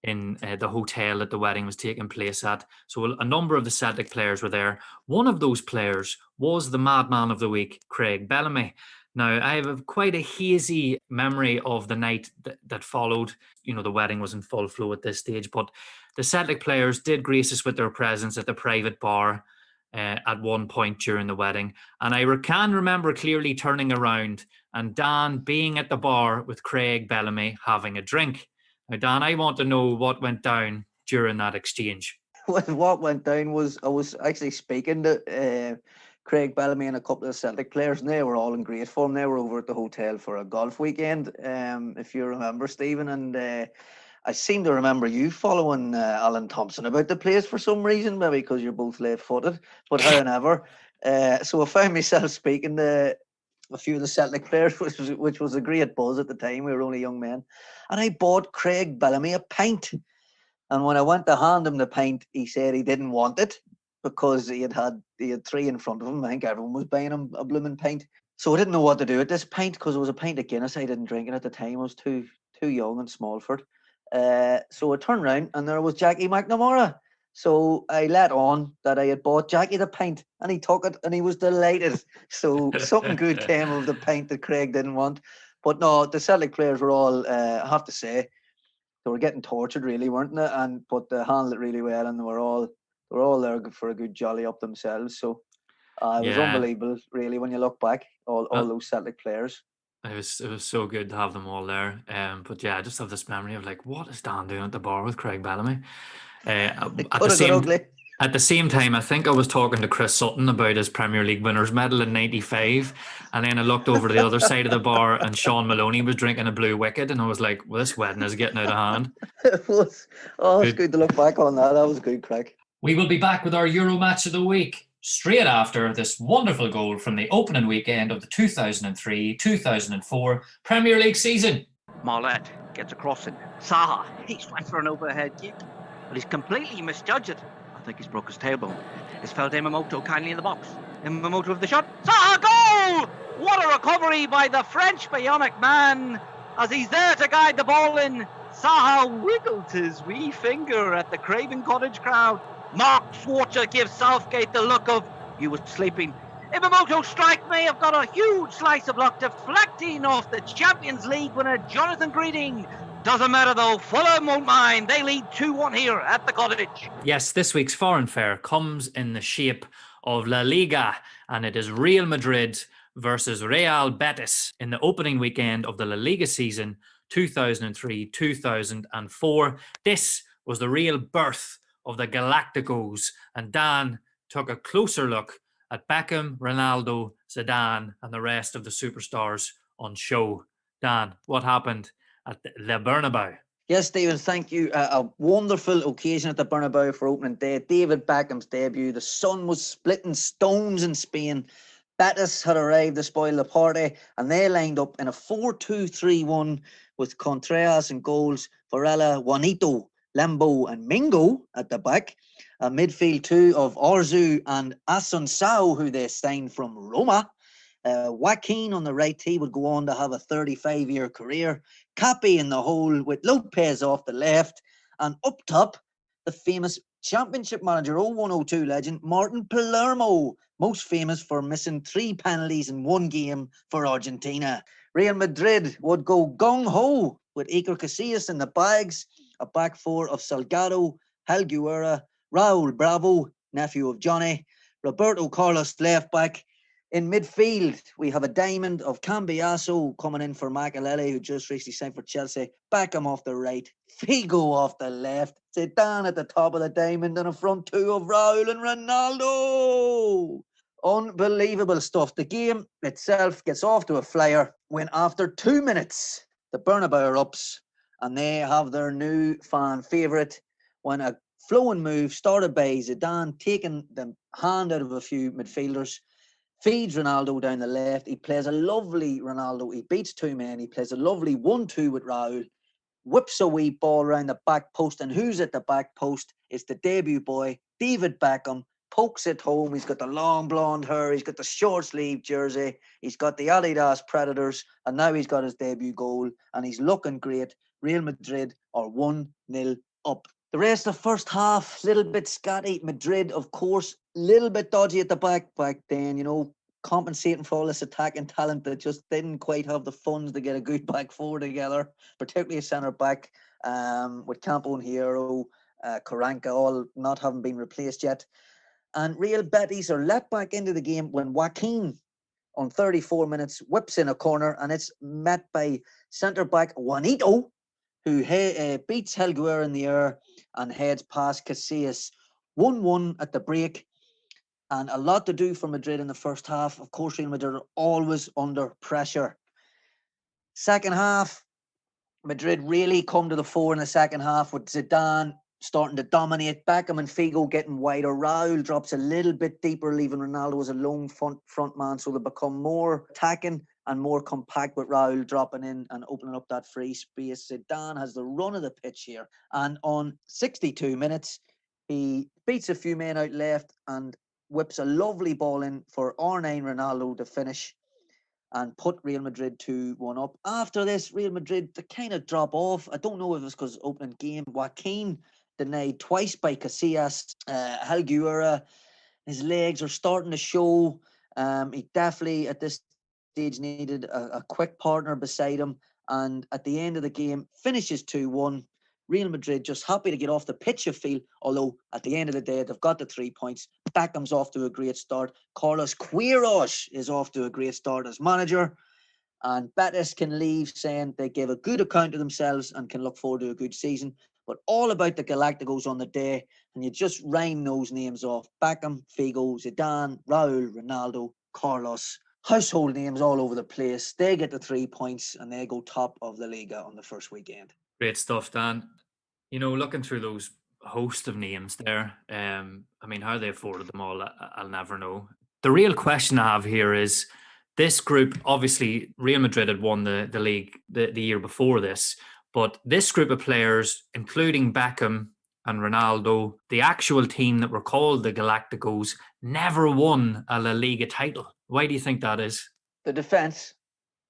in the hotel that the wedding was taking place at. So a number of the Celtic players were there. One of those players was the madman of the week, Craig Bellamy. Now, I have quite a hazy memory of the night that followed. You know, the wedding was in full flow at this stage, but the Celtic players did grace us with their presence at the private bar at one point during the wedding. And I can remember clearly turning around and Dan being at the bar with Craig Bellamy having a drink. Now, Dan, I want to know what went down during that exchange. What went down was I was actually speaking to Craig Bellamy and a couple of Celtic players, and they were all in great form. They were over at the hotel for a golf weekend, if you remember, Stephen. And I seem to remember you following Alan Thompson about the place for some reason, maybe because you're both left-footed. But however, so I found myself speaking to a few of the Celtic players, which was a great buzz at the time. We were only young men. And I bought Craig Bellamy a pint. And when I went to hand him the pint, he said he didn't want it because he had 3 in front of him. I think everyone was buying him a blooming pint. So I didn't know what to do with this pint because it was a pint of Guinness. I didn't drink it at the time. I was too young and small for it. So I turned around and there was Jackie McNamara. So I let on that I had bought Jackie the pint and he took it and he was delighted. So something good came of the pint that Craig didn't want. But no, the Celtic players were all, I have to say, they were getting tortured really, weren't they? But they handled it really well and they were all there for a good jolly up themselves. So it was unbelievable, really, when you look back, all those Celtic players. It was so good to have them all there. But yeah, I just have this memory of like, what is Dan doing at the bar with Craig Bellamy? At the same time, I think I was talking to Chris Sutton about his Premier League winners medal in '95, and then I looked over to the other side of the bar and Sean Maloney was drinking a Blue Wicked, and I was like, well, this wedding is getting out of hand. It was. Oh, it's good to look back on that. That was a good crack. We will be back with our Euro match of the week straight after this wonderful goal from the opening weekend of the 2003-2004 Premier League season. Marlette gets a crossing. Saha, he's went for an overhead kick, but he's completely misjudged it. I think he's broke his tailbone. It's felt Imamoto kindly in the box. Imamoto with the shot. Saha, goal! What a recovery by the French bionic man as he's there to guide the ball in. Saha wiggled his wee finger at the Craven Cottage crowd. Mark Schwarzer gives Southgate the look of, you were sleeping. If a moto strike may have got a huge slice of luck deflecting off the Champions League winner Jonathan Greeding. Doesn't matter though, Fulham won't mind. They lead 2-1 here at the Cottage. Yes, this week's foreign fare comes in the shape of La Liga, and it is Real Madrid versus Real Betis in the opening weekend of the La Liga season 2003-2004. This was the real birth of the Galacticos, and Dan took a closer look at Beckham, Ronaldo, Zidane, and the rest of the superstars on show. Dan, what happened at the Bernabeu? Yes, Stephen, thank you. A wonderful occasion at the Bernabeu for opening day. David Beckham's debut. The sun was splitting stones in Spain. Betis had arrived to spoil the party, and they lined up in a 4-2-3-1 with Contreras and goals, Varela, Juanito, Lembo and Mingo at the back. A midfield two of Arzu and Asuncao, who they signed from Roma. Joaquin on the right, he would go on to have a 35-year career. Capi in the hole with Lopez off the left. And up top, the famous Championship manager, 0102 legend, Martin Palermo, most famous for missing 3 penalties in one game for Argentina. Real Madrid would go gung-ho with Iker Casillas in the bags, a back four of Salgado, Helguera, Raul Bravo, nephew of Johnny, Roberto Carlos left back. In midfield, we have a diamond of Cambiaso coming in for Makelele, who just recently signed for Chelsea. Beckham off the right, Figo off the left, Zidane at the top of the diamond, and a front two of Raul and Ronaldo. Unbelievable stuff. The game itself gets off to a flyer when after 2 minutes, the Bernabeu erupts and they have their new fan favourite when a flowing move started by Zidane taking the hand out of a few midfielders, feeds Ronaldo down the left. He plays a lovely Ronaldo. He beats 2 men. He plays a lovely 1-2 with Raul. Whips a wee ball around the back post. And who's at the back post? It's the debut boy, David Beckham. Pokes it home. He's got the long blonde hair. He's got the short sleeve jersey. He's got the Adidas Predators. And now he's got his debut goal. And he's looking great. Real Madrid are 1-0 up. The rest of the first half, little bit scatty. Madrid, of course, little bit dodgy at the back then, you know, compensating for all this attacking talent that just didn't quite have the funds to get a good back four together, particularly a centre-back with Campo and Hierro, Karanka, all not having been replaced yet. And Real Betis are let back into the game when Joaquin, on 34 minutes, whips in a corner, and it's met by centre-back Juanito, who beats Helguera in the air and heads past Casillas. 1-1 at the break, and a lot to do for Madrid in the first half. Of course, Real Madrid are always under pressure. Second half, Madrid really come to the fore in the second half with Zidane starting to dominate. Beckham and Figo getting wider. Raul drops a little bit deeper, leaving Ronaldo as a lone front man, so they become more attacking and more compact with Raul dropping in and opening up that free space. Zidane has the run of the pitch here. And on 62 minutes, he beats a few men out left and whips a lovely ball in for R9 Ronaldo to finish and put Real Madrid 2-1 up. After this, Real Madrid, they kind of drop off. I don't know if it's because opening game. Joaquin denied twice by Casillas. Helguera, his legs are starting to show. He definitely, at this stage, needed a quick partner beside him. And at the end of the game, finishes 2-1. Real Madrid just happy to get off the pitch, you feel, although at the end of the day, they've got the 3 points. Beckham's off to a great start. Carlos Queiroz is off to a great start as manager. And Betis can leave saying they gave a good account of themselves and can look forward to a good season. But all about the Galacticos on the day, and you just rhyme those names off. Beckham, Figo, Zidane, Raul, Ronaldo, Carlos. Household names all over the place. They get the 3 points and they go top of the Liga on the first weekend. Great stuff, Dan. You know, looking through those host of names there, I mean, how they afforded them all, I'll never know. The real question I have here is this group, obviously, Real Madrid had won the league the year before this, but this group of players, including Beckham and Ronaldo, the actual team that were called the Galacticos, never won a La Liga title. Why do you think that is? The defence,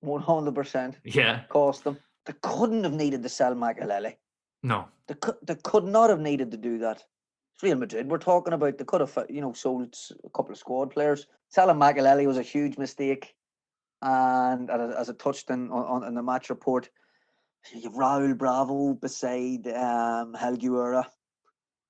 100%. Yeah. Cost them. They couldn't have needed to sell Makelele. No. They could not have needed to do that. It's Real Madrid. We're talking about they could have, sold a couple of squad players. Selling Makelele was a huge mistake. And as I touched on in the match report, you've Raul Bravo beside Helguera.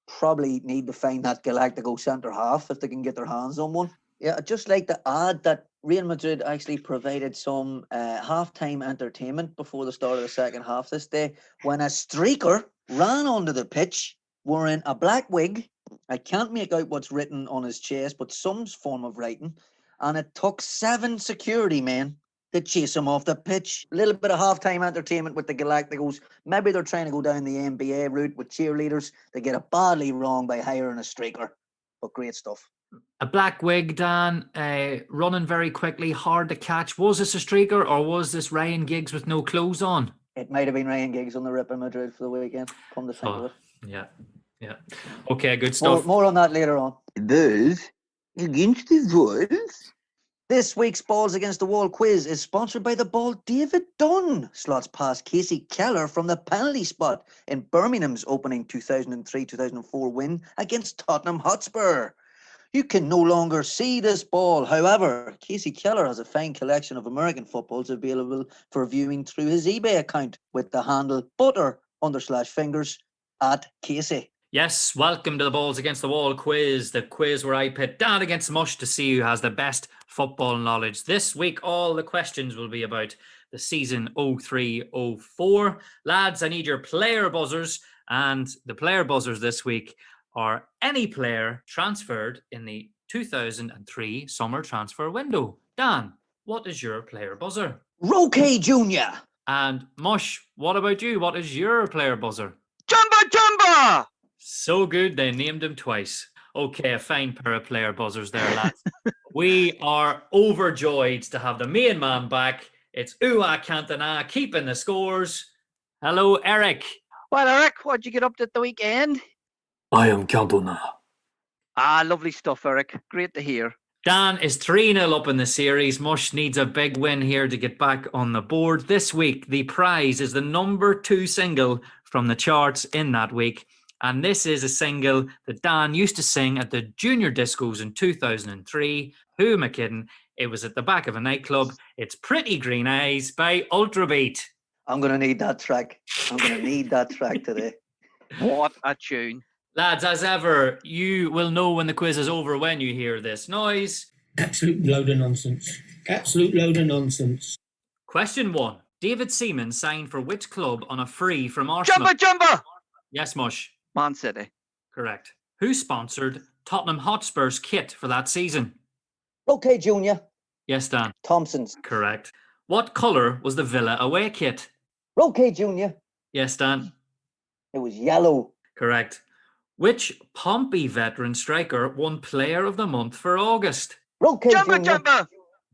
Probably need to find that Galactico centre half if they can get their hands on one. Yeah, I'd just like to add that Real Madrid actually provided some half-time entertainment before the start of the second half this day when a streaker ran onto the pitch wearing a black wig. I can't make out what's written on his chest, but some form of writing. And it took 7 security men to chase him off the pitch. A little bit of half-time entertainment with the Galacticos. Maybe they're trying to go down the NBA route with cheerleaders. They get it badly wrong by hiring a streaker. But great stuff. A black wig, Dan, running very quickly, hard to catch. Was this a streaker or was this Ryan Giggs with no clothes on? It might have been Ryan Giggs on the rip in Madrid for the weekend, come to think of it. Yeah. Okay, good stuff. More on that later on. Those against the Wolves. This week's Balls Against the Wall quiz is sponsored by the ball David Dunn slots past Casey Keller from the penalty spot in Birmingham's opening 2003-2004 win against Tottenham Hotspur. You can no longer see this ball. However, Casey Keller has a fine collection of American footballs available for viewing through his eBay account with the handle butter_fingers at Casey. Yes, welcome to the Balls Against the Wall quiz, the quiz where I pit Dan against Mush to see who has the best football knowledge. This week, all the questions will be about the season 03-04. Lads, I need your player buzzers, and the player buzzers this week are any player transferred in the 2003 summer transfer window. Dan, what is your player buzzer? Roque Jr. And Mush, what about you? What is your player buzzer? Jumba! So good, they named him twice. Okay, a fine pair of player buzzers there, lads. We are overjoyed to have the main man back. It's Ua Cantona keeping the scores. Hello, Eric. Well, Eric, what'd you get up to at the weekend? I am Cantona. Lovely stuff, Eric. Great to hear. Dan is 3-0 up in the series. Mush needs a big win here to get back on the board. This week, the prize is the number 2 single from the charts in that week. And this is a single that Dan used to sing at the junior discos in 2003. Who am I kidding? It was at the back of a nightclub. It's Pretty Green Eyes by Ultrabeat. I'm going to need that track. I'm going to need that track today. What a tune. Lads, as ever, you will know when the quiz is over when you hear this noise. Absolute load of nonsense. Absolute load of nonsense. Question 1. David Seaman signed for which club on a free from Arsenal? Jumba! Yes, Mush. Man City. Correct. Who sponsored Tottenham Hotspur's kit for that season? Roque Jr. Yes, Dan. Thompson's. Correct. What colour was the Villa away kit? Roque Jr. Yes, Dan. It was yellow. Correct. Which Pompey veteran striker won Player of the Month for August? Roque Jr. Jumba!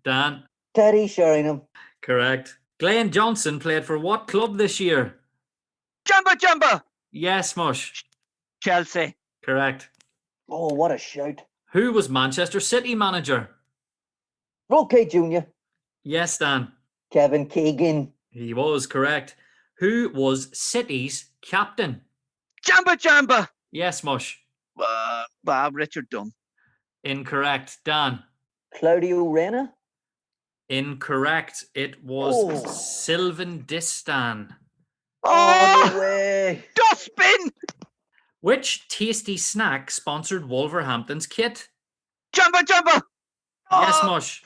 Dan. Teddy Sheringham. Correct. Glenn Johnson played for what club this year? Jumba! Yes, Mush. Chelsea. Correct. Oh, what a shout. Who was Manchester City manager? Roque Jr. Yes, Dan. Kevin Keegan. He was correct. Who was City's captain? Jumba! Yes, Mush. Richard Dunn. Incorrect. Dan. Claudio Reyna. Incorrect. It was Sylvain Distin. Oh, no way. Dustbin! Which tasty snack sponsored Wolverhampton's kit? Jumba! Yes, Mush.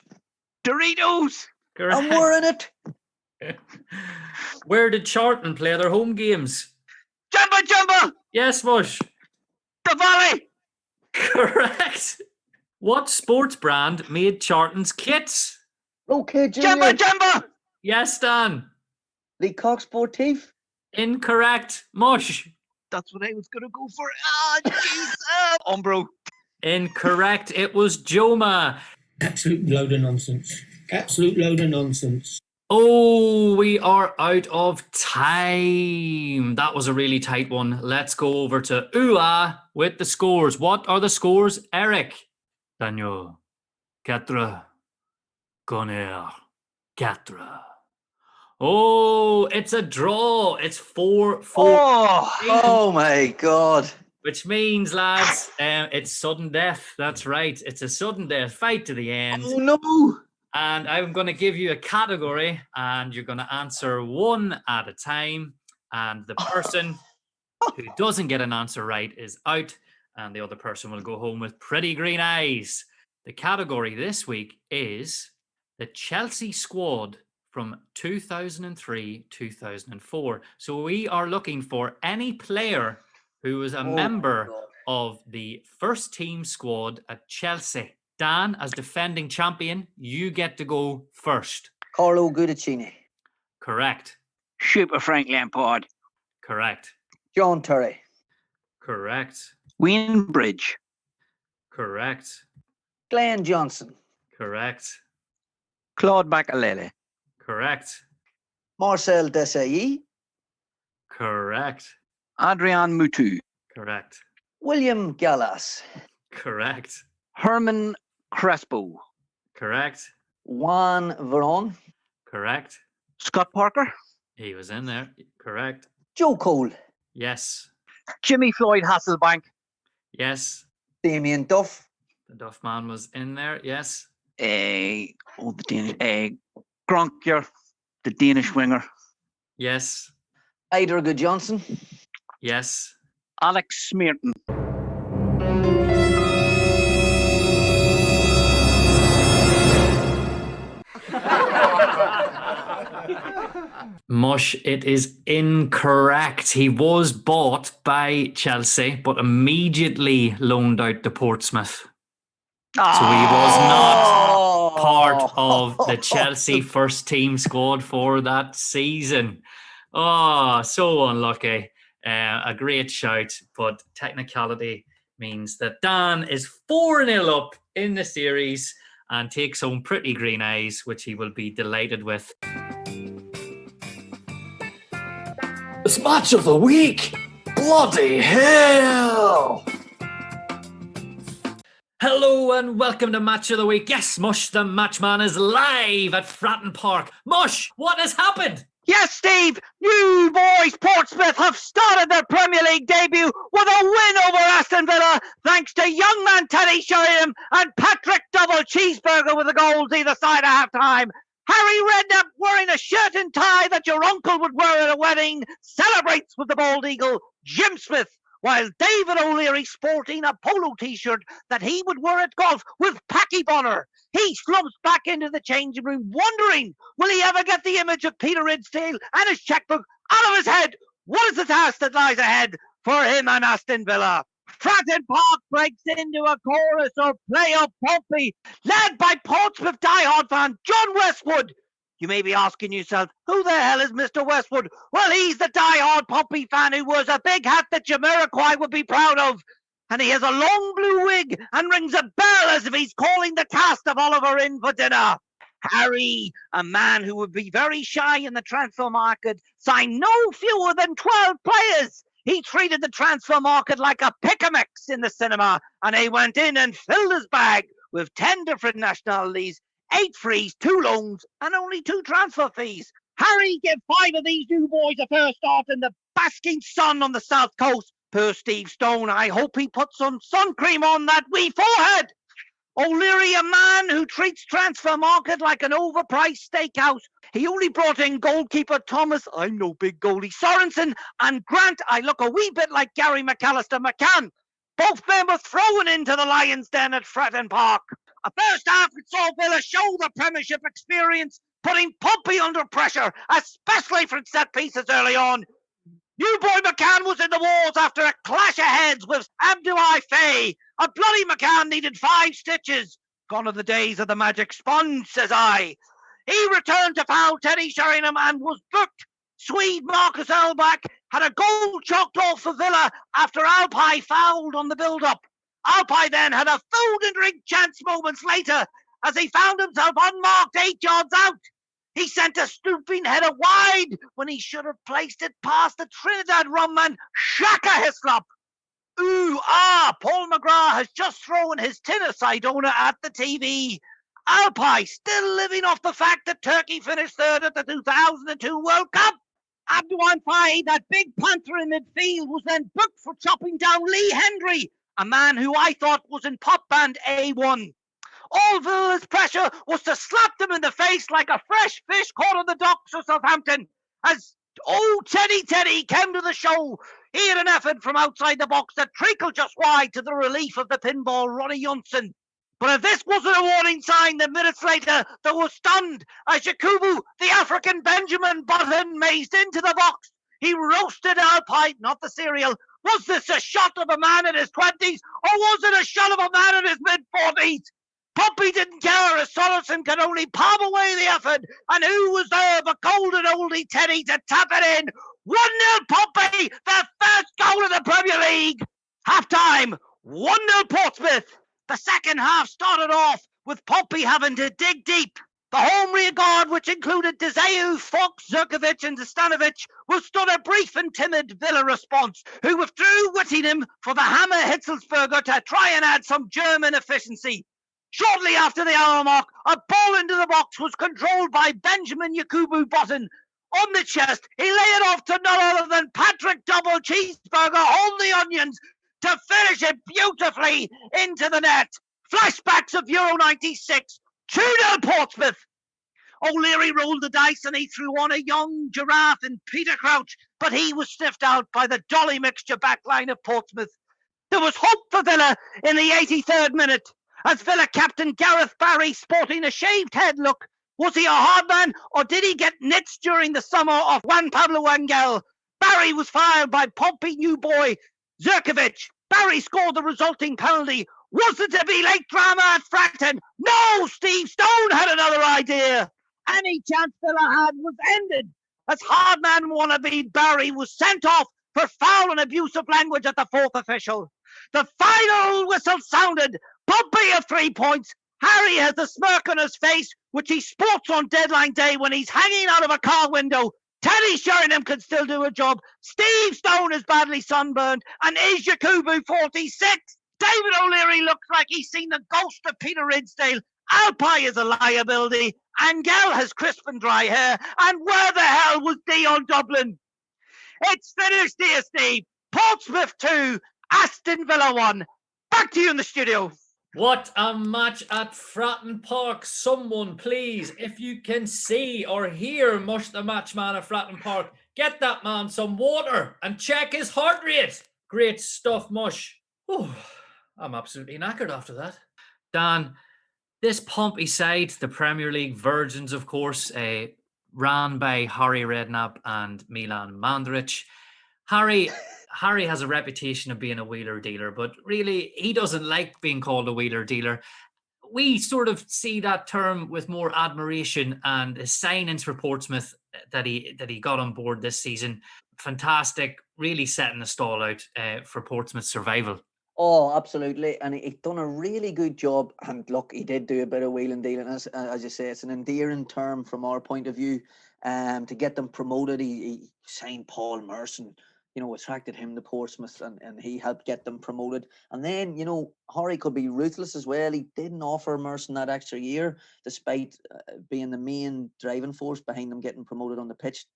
Doritos! Correct. I'm wearing it. Where did Charlton play their home games? Jumba! Yes, Mush. The Valley! Correct. What sports brand made Charlton's kits? Roque Jr. Jumba! Yes, Dan. Lee Cox Sportif. Incorrect. Mush. That's what I was going to go for. Jeez. Umbro. Incorrect. It was Joma. Absolute load of nonsense. Absolute load of nonsense. Oh, we are out of time. That was a really tight one. Let's go over to Ua with the scores. What are the scores, Eric? Daniel. 4. Conner. 4. Oh, it's a draw. It's 4-4. Oh my God. Which means, lads, it's sudden death. That's right. It's a sudden death fight to the end. Oh no. And I'm going to give you a category, and you're going to answer one at a time. And the person who doesn't get an answer right is out, and the other person will go home with pretty green eyes. The category this week is the Chelsea squad from 2003-2004. So we are looking for any player who was a member of the first team squad at Chelsea. Dan, as defending champion, you get to go first. Carlo Guidicini. Correct. Super Frank Lampard. Correct. John Terry. Correct. Wayne Bridge. Correct. Glenn Johnson. Correct. Claude Makelele. Correct. Marcel Desailly. Correct. Adrian Mutu. Correct. William Gallas. Correct. Herman Crespo. Correct. Juan Veron. Correct. Scott Parker. He was in there. Correct. Joe Cole. Yes. Jimmy Floyd Hasselbank. Yes. Damien Duff. The Duff man was in there. Yes. The Danish. Gronkier, the Danish winger. Yes. Eidur Gudjohnsen. Yes. Alex Smearton. Mush, it is incorrect. He was bought by Chelsea, but immediately loaned out to Portsmouth. So he was not part of the Chelsea first team squad for that season. Oh, so unlucky. A great shout, but technicality means that Dan is 4-0 up in the series and takes home pretty green eyes, which he will be delighted with. It's match of the week! Bloody hell! Hello and welcome to Match of the Week. Yes, Mush the Match Man is live at Fratton Park. Mush, what has happened? Yes, Steve! New boys Portsmouth have started their Premier League debut with a win over Aston Villa thanks to young man Teddy Sheringham and Patrick Double Cheeseburger with the goals either side at half-time. Harry Redknapp, wearing a shirt and tie that your uncle would wear at a wedding, celebrates with the bald eagle, Jim Smith, while David O'Leary sporting a polo t-shirt that he would wear at golf with Packy Bonner. He slumps back into the changing room, wondering, will he ever get the image of Peter Ridsdale and his checkbook out of his head? What is the task that lies ahead for him and Aston Villa? Fratton Park breaks into a chorus of Play Up Pompey, led by Portsmouth diehard fan John Westwood. You may be asking yourself, who the hell is Mr. Westwood? Well, he's the diehard Pompey fan who wears a big hat that Jamiroquai would be proud of. And he has a long blue wig and rings a bell as if he's calling the cast of Oliver in for dinner. Harry, a man who would be very shy in the transfer market, signed no fewer than 12 players. He treated the transfer market like a pick-a-mix in the cinema, and he went in and filled his bag with 10 different nationalities, 8 frees, 2 loans, and only 2 transfer fees. Harry gave 5 of these new boys a fair start in the basking sun on the south coast. Per Steve Stone, I hope he put some sun cream on that wee forehead. O'Leary, a man who treats transfer market like an overpriced steakhouse. He only brought in goalkeeper Thomas, I'm no big goalie, Sorensen, and Grant, I look a wee bit like Gary McAllister McCann. Both men were thrown into the Lions' Den at Fratton Park. A first half that saw Villa show the Premiership experience, putting Pompey under pressure, especially from set pieces early on. New boy McCann was in the walls after a clash of heads with Abdoulaye Faye. A bloody McCann needed 5 stitches. Gone are the days of the magic sponge, says I. He returned to foul Teddy Sheringham and was booked. Swede Marcus Elbach had a goal chalked off for Villa after Alpay fouled on the build-up. Alpay then had a food and drink chance moments later as he found himself unmarked 8 yards out. He sent a stooping header wide when he should have placed it past the Trinidad rumman Shaka Hislop. Paul McGrath has just thrown his tin of Sidona at the TV. Alpine still living off the fact that Turkey finished third at the 2002 World Cup. Abdouan Faye, that big panther in midfield, was then booked for chopping down Lee Hendry, a man who I thought was in pop band A1. All Villa's pressure was to slap them in the face like a fresh fish caught on the docks of Southampton. As Teddy came to the show, he had an effort from outside the box that trickled just wide to the relief of the pinball Ronnie Johnson. But if this wasn't a warning sign, then minutes later they were stunned as Yakubu, the African Benjamin Button, mazed into the box. He roasted Alpine, not the cereal. Was this a shot of a man in his 20s, or was it a shot of a man in his mid-40s? Poppy didn't care as Sorensen could only palm away the effort, and who was there but golden oldie Teddy to tap it in? 1-0 Poppy, the first goal of the Premier League. Half-time, 1-0 Portsmouth. The second half started off with Poppy having to dig deep. The home rear guard, which included Dzeu, Fox, Zurkovic and Stanovic, withstood a brief and timid Villa response, who withdrew Whittingham for the hammer Hitzelsberger to try and add some German efficiency. Shortly after the hour mark, a ball into the box was controlled by Benjamin Yakubu Button. On the chest, he lay it off to none other than Patrick Double Cheeseburger, hold the onions, to finish it beautifully into the net. Flashbacks of Euro 96, 2-0 Portsmouth. O'Leary rolled the dice and he threw on a young giraffe in Peter Crouch, but he was sniffed out by the dolly mixture backline of Portsmouth. There was hope for Villa in the 83rd minute, as Villa captain Gareth Barry sporting a shaved head look. Was he a hard man, or did he get nits during the summer of Juan Pablo Angel? Barry was fired by Pompey new boy Zurkovic. Barry scored the resulting penalty. Was it to be late drama at Fratton? No, Steve Stone had another idea. Any chance Villa had was ended, as hardman wannabe Barry was sent off for foul and abusive language at the fourth official. The final whistle sounded. Pompey of 3 points. Harry has the smirk on his face, which he sports on deadline day when he's hanging out of a car window. Teddy Sheringham can still do a job. Steve Stone is badly sunburned. And is Yakubu 46? David O'Leary looks like he's seen the ghost of Peter Ridsdale. Alpine is a liability. Angel has crisp and dry hair. And where the hell was Dion Dublin? It's finished here, Steve. Portsmouth 2, Aston Villa 1. Back to you in the studio. What a match at Fratton Park. Someone, please, if you can see or hear Mush the Match Man at Fratton Park, get that man some water and check his heart rate. Great stuff, Mush. Oh, I'm absolutely knackered after that. Dan, this Pompey side, the Premier League virgins, of course, ran by Harry Redknapp and Milan Mandaric. Harry has a reputation of being a wheeler dealer, but really he doesn't like being called a wheeler dealer. We sort of see that term with more admiration, and his signings for Portsmouth that he got on board this season, fantastic, really setting the stall out for Portsmouth's survival. Oh, absolutely. And he done a really good job. And look, he did do a bit of wheeling dealing. As you say, it's an endearing term from our point of view. To get them promoted, he signed Paul Merson, attracted him to Portsmouth, and he helped get them promoted. And then, Harry could be ruthless as well. He didn't offer Merson that extra year, despite being the main driving force behind them getting promoted on the pitch.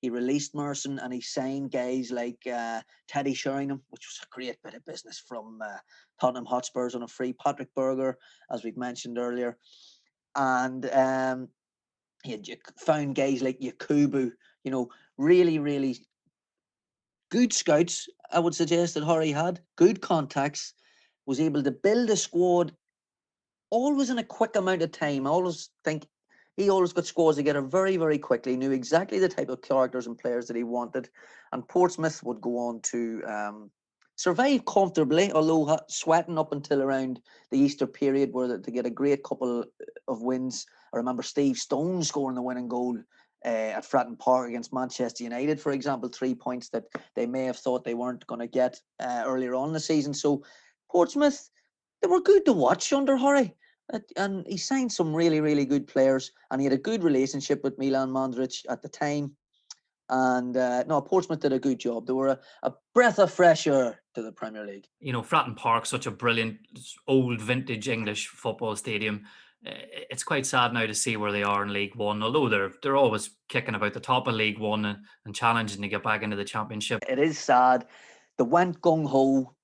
He released Merson and he signed guys like Teddy Sheringham, which was a great bit of business from Tottenham Hotspurs on a free. Patrick Berger, as we've mentioned earlier. And he had found guys like Yakubu, really, really good scouts, I would suggest, that Harry had. Good contacts, was able to build a squad always in a quick amount of time. I always think he always got squads together very, very quickly, knew exactly the type of characters and players that he wanted. And Portsmouth would go on to survive comfortably, although sweating up until around the Easter period, where to get a great couple of wins. I remember Steve Stone scoring the winning goal at Fratton Park against Manchester United, for example, 3 points that they may have thought they weren't going to get earlier on in the season. So Portsmouth, they were good to watch under Harry. And he signed some really, really good players, and he had a good relationship with Milan Mandaric at the time. And Portsmouth did a good job. They were a breath of fresh air to the Premier League. Fratton Park, such a brilliant old vintage English football stadium. it's quite sad now to see where they are in League One, although they're always kicking about the top of League One and challenging to get back into the Championship. It is sad. They went gung-ho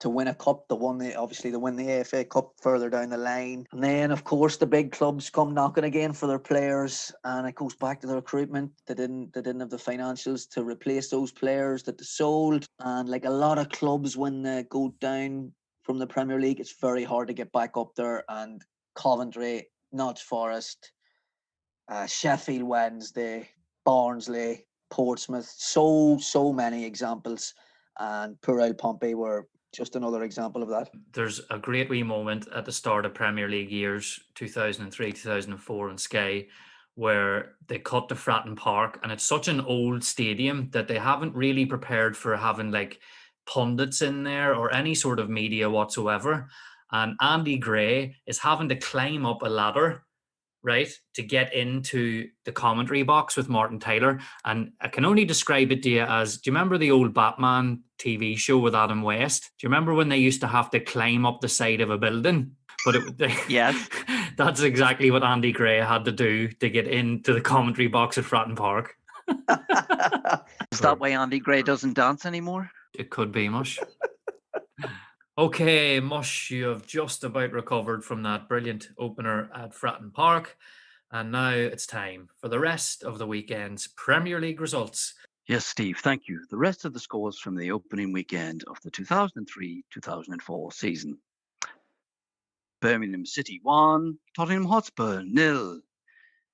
to win a cup. They win the FA Cup further down the line. And then, of course, the big clubs come knocking again for their players, and it goes back to the recruitment. They didn't have the financials to replace those players that they sold. And like a lot of clubs, when they go down from the Premier League, it's very hard to get back up there. And Coventry, Notts Forest, Sheffield Wednesday, Barnsley, Portsmouth, so many examples, and poor old Pompey were just another example of that. There's a great wee moment at the start of Premier League years 2003, 2004 in Sky, where they cut to Fratton Park, and it's such an old stadium that they haven't really prepared for having like pundits in there or any sort of media whatsoever. And Andy Gray is having to climb up a ladder, right, to get into the commentary box with Martin Tyler. And I can only describe it to you as, do you remember the old Batman TV show with Adam West? Do you remember when they used to have to climb up the side of a building? But Yes. That's exactly what Andy Gray had to do to get into the commentary box at Fratton Park. Is that why Andy Gray doesn't dance anymore? It could be, Mush. Okay, Mush, you have just about recovered from that brilliant opener at Fratton Park. And now it's time for the rest of the weekend's Premier League results. Yes, Steve, thank you. The rest of the scores from the opening weekend of the 2003-2004 season. Birmingham City 1, Tottenham Hotspur 0.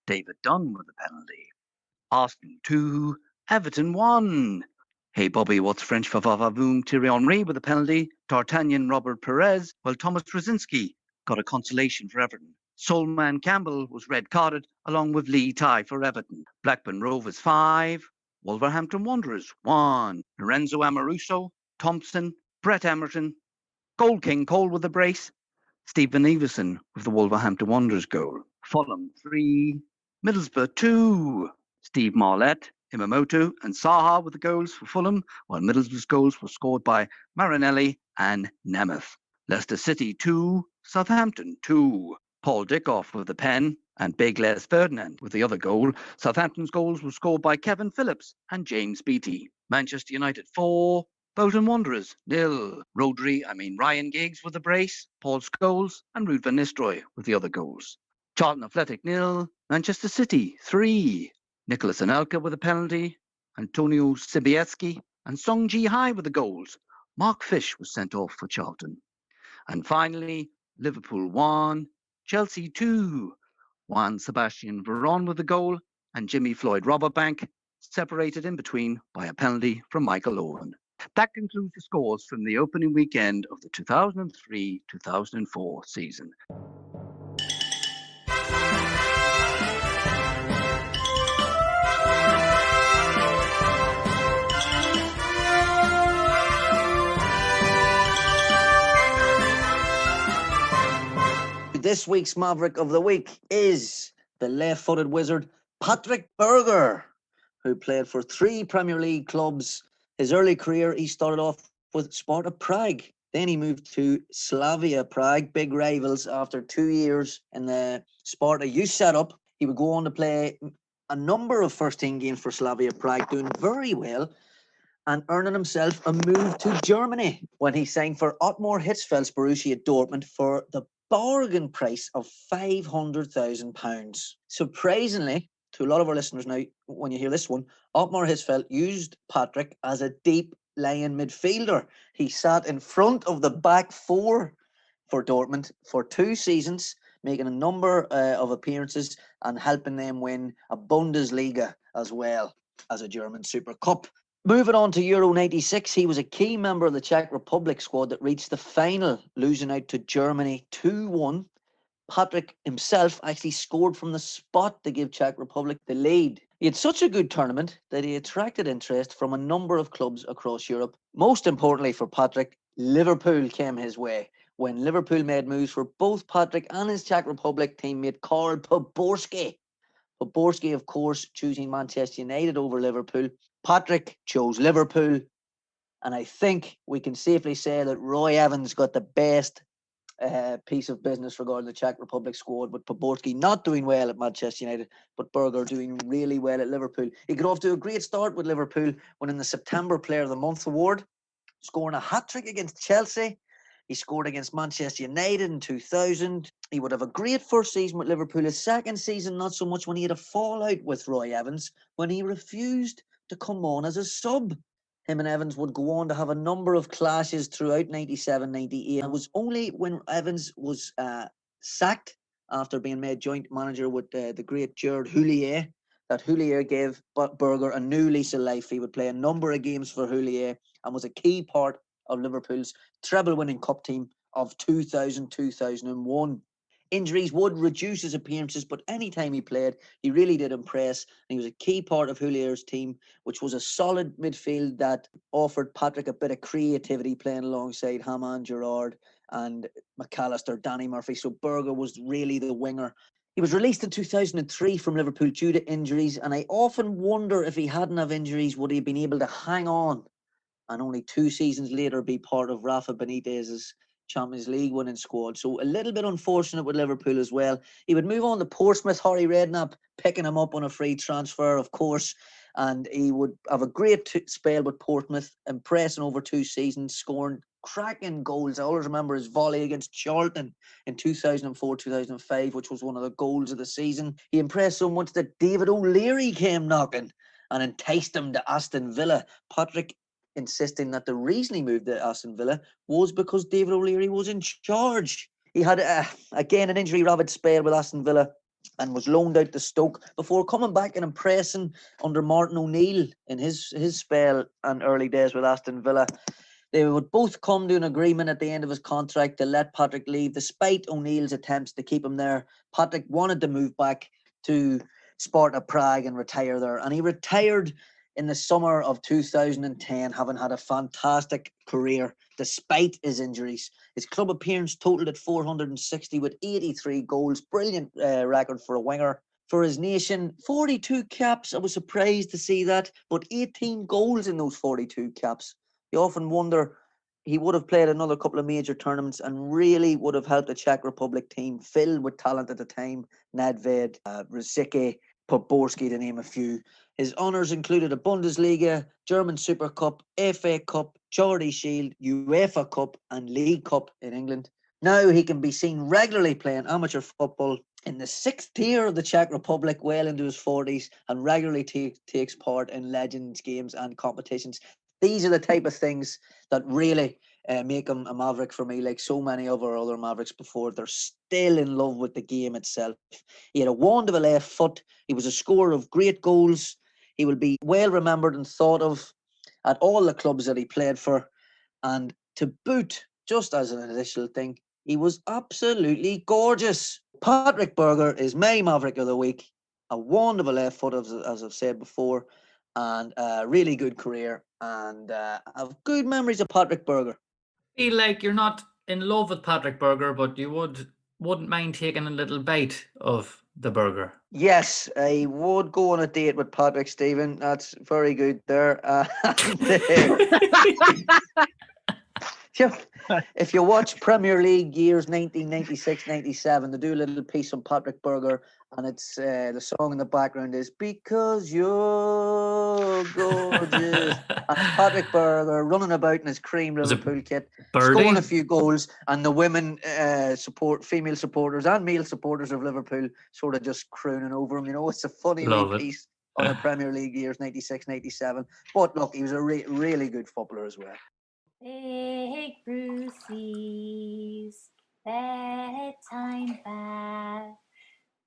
David Dunn with a penalty. Arsenal 2, Everton 1. Hey Bobby, what's French for Vavavoom? Thierry Henry with a penalty. D'Artagnan Robert Perez, while Thomas Trzynski got a consolation for Everton. Solman Campbell was red-carded, along with Lee Ty for Everton. Blackburn Rovers 5, Wolverhampton Wanderers 1. Lorenzo Amoruso, Thompson, Brett Emerton, Goal King Cole with a brace, Stephen Everson with the Wolverhampton Wanderers goal. Fulham 3, Middlesbrough 2. Steve Marlett, Imamoto and Saha with the goals for Fulham, while Middlesbrough's goals were scored by Marinelli and Nemeth. Leicester City 2, Southampton 2. Paul Dickoff with the pen and Big Les Ferdinand with the other goal. Southampton's goals were scored by Kevin Phillips and James Beattie. Manchester United 4, Bolton Wanderers 0. Ryan Giggs with the brace, Paul Scholes and Ruud van Nistelrooy with the other goals. Charlton Athletic 0, Manchester City 3. Nicholas Anelka with a penalty, Antonio Sibieski and Song Ji-hai with the goals. Mark Fish was sent off for Charlton. And finally, Liverpool 1, Chelsea 2. Juan Sebastian Veron with the goal and Jimmy Floyd Robberbank separated in between by a penalty from Michael Owen. That concludes the scores from the opening weekend of the 2003-2004 season. This week's Maverick of the Week is the left-footed wizard Patrick Berger, who played for 3 Premier League clubs. His early career, he started off with Sparta Prague. Then he moved to Slavia Prague, big rivals. After 2 years in the Sparta youth setup, he would go on to play a number of first-team games for Slavia Prague, doing very well and earning himself a move to Germany when he signed for Ottmar Hitzfeld's Borussia Dortmund for the bargain price of £500,000. Surprisingly, to a lot of our listeners now, when you hear this one, Ottmar Hitzfeld used Patrick as a deep-lying midfielder. He sat in front of the back four for Dortmund for 2 seasons, making a number of appearances and helping them win a Bundesliga as well as a German Super Cup. Moving on to Euro 96, he was a key member of the Czech Republic squad that reached the final, losing out to Germany 2-1. Patrick himself actually scored from the spot to give Czech Republic the lead. He had such a good tournament that he attracted interest from a number of clubs across Europe. Most importantly for Patrick, Liverpool came his way when Liverpool made moves for both Patrick and his Czech Republic teammate Karl Poborski. Poborski, of course, choosing Manchester United over Liverpool. Patrick chose Liverpool, and I think we can safely say that Roy Evans got the best piece of business regarding the Czech Republic squad, with Poborski not doing well at Manchester United, but Berger doing really well at Liverpool. He got off to a great start with Liverpool, winning the September Player of the Month award, scoring a hat-trick against Chelsea. He scored against Manchester United in 2000. He would have a great first season with Liverpool. His second season, not so much, when he had a fallout with Roy Evans, when he refused to come on as a sub. Him and Evans would go on to have a number of clashes throughout 97, 98. It was only when Evans was sacked after being made joint manager with the great Gerard Houllier that Houllier gave Berger a new lease of life. He would play a number of games for Houllier and was a key part of Liverpool's treble-winning cup team of 2000-2001. Injuries would reduce his appearances, but anytime he played, he really did impress. And he was a key part of Houlier's team, which was a solid midfield that offered Patrick a bit of creativity, playing alongside Hamann, Gerrard and McAllister, Danny Murphy. So Berger was really the winger. He was released in 2003 from Liverpool due to injuries, and I often wonder if he hadn't have injuries, would he have been able to hang on and only 2 seasons later be part of Rafa Benitez's Champions League winning squad. So a little bit unfortunate with Liverpool as well. He would move on to Portsmouth, Harry Redknapp picking him up on a free transfer, of course, and he would have a great spell with Portsmouth, impressing over 2 seasons, scoring cracking goals. I always remember his volley against Charlton in 2004-2005, which was one of the goals of the season. He impressed so much that David O'Leary came knocking and enticed him to Aston Villa. Patrick insisting that the reason he moved to Aston Villa was because David O'Leary was in charge. He had, again, an injury-ravaged spell with Aston Villa and was loaned out to Stoke before coming back and impressing under Martin O'Neill in his spell and early days with Aston Villa. They would both come to an agreement at the end of his contract to let Patrick leave, despite O'Neill's attempts to keep him there. Patrick wanted to move back to Sparta Prague and retire there, and he retired in the summer of 2010, having had a fantastic career despite his injuries. His club appearance totaled at 460 with 83 goals. Brilliant record for a winger. For his nation, 42 caps. I was surprised to see that, but 18 goals in those 42 caps. You often wonder, he would have played another couple of major tournaments and really would have helped the Czech Republic team filled with talent at the time. Nedved, Rosicky, Poborski, to name a few. His honours included a Bundesliga, German Super Cup, FA Cup, Charity Shield, UEFA Cup and League Cup in England. Now he can be seen regularly playing amateur football in the 6th tier of the Czech Republic, well into his 40s, and regularly takes part in Legends games and competitions. These are the type of things that really make him a maverick for me, like so many of our other mavericks before. They're still in love with the game itself. He had a wonderful left foot. He was a scorer of great goals. He will be well remembered and thought of at all the clubs that he played for. And to boot, just as an additional thing, he was absolutely gorgeous. Patrick Berger is my maverick of the week. A wonderful left foot, as I've said before, and a really good career. And I have good memories of Patrick Berger. Feel like you're not in love with Patrick Berger, but you wouldn't mind taking a little bite of the burger. Yes, I would go on a date with Patrick, Stephen. That's very good there. If you watch Premier League years 1996-97, they do a little piece on Patrick Berger, and it's the song in the background is "Because You're Gorgeous." And it's Patrick Berger running about in his cream Liverpool kit, scoring a few goals, and the women female supporters and male supporters of Liverpool sort of just crooning over him. You know, it's a funny wee piece on the Premier League years 96-97. But look, he was a really good footballer as well. Big Brucey's bedtime bath,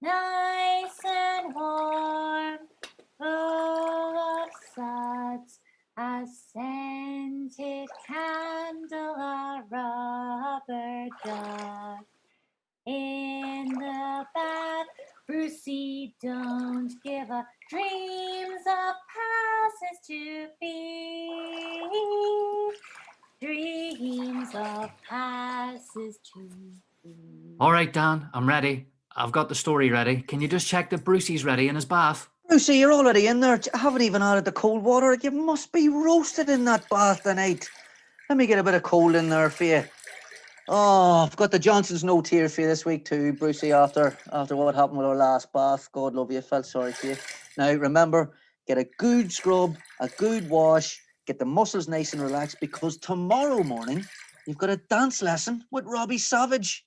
nice and warm, full of suds, a scented candle, a rubber duck. In the bath, Brucey don't give up, dreams of passes to be. Dreams of passes to be. All right, Dan, I'm ready. I've got the story ready. Can you just check that Brucey's ready in his bath? Brucey, you're already in there. I haven't even added the cold water. You must be roasted in that bath tonight. Let me get a bit of cold in there for you. Oh, I've got the Johnson's note here for you this week too, Brucey, after what happened with our last bath. God love you, felt sorry for you. Now, remember, get a good scrub, a good wash, get the muscles nice and relaxed, because tomorrow morning, you've got a dance lesson with Robbie Savage.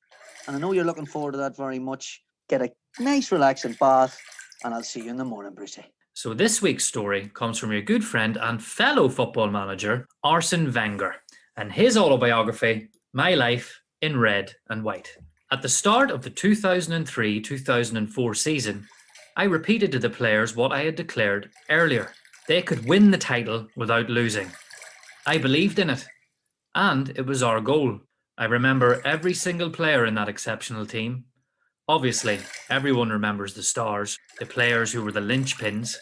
And I know you're looking forward to that very much. Get a nice relaxing bath, and I'll see you in the morning, Brucey. So this week's story comes from your good friend and fellow football manager, Arsene Wenger, and his autobiography, My Life in Red and White. At the start of the 2003-2004 season, I repeated to the players what I had declared earlier. They could win the title without losing. I believed in it, and it was our goal. I remember every single player in that exceptional team. Obviously, everyone remembers the stars, the players who were the linchpins: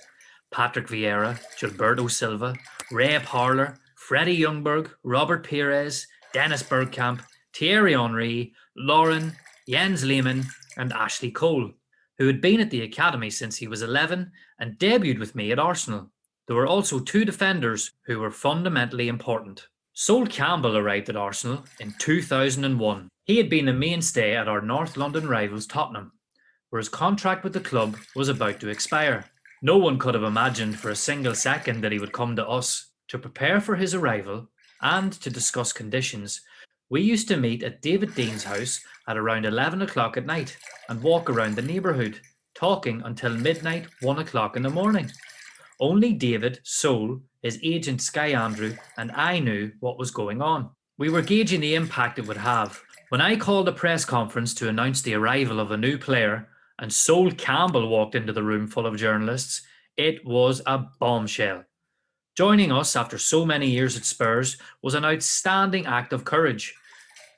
Patrick Vieira, Gilberto Silva, Ray Parler, Freddie Ljungberg, Robert Pires, Dennis Bergkamp, Thierry Henry, Lauren, Jens Lehmann, and Ashley Cole, who had been at the academy since he was 11 and debuted with me at Arsenal. There were also two defenders who were fundamentally important. Sol Campbell arrived at Arsenal in 2001. He had been a mainstay at our North London rivals Tottenham, where his contract with the club was about to expire. No one could have imagined for a single second that he would come to us. To prepare for his arrival and to discuss conditions, we used to meet at David Dean's house at around 11 o'clock at night and walk around the neighbourhood, talking until midnight, 1 o'clock in the morning. Only David, Sol, his agent Sky Andrew, and I knew what was going on. We were gauging the impact it would have. When I called a press conference to announce the arrival of a new player and Sol Campbell walked into the room full of journalists, it was a bombshell. Joining us after so many years at Spurs was an outstanding act of courage.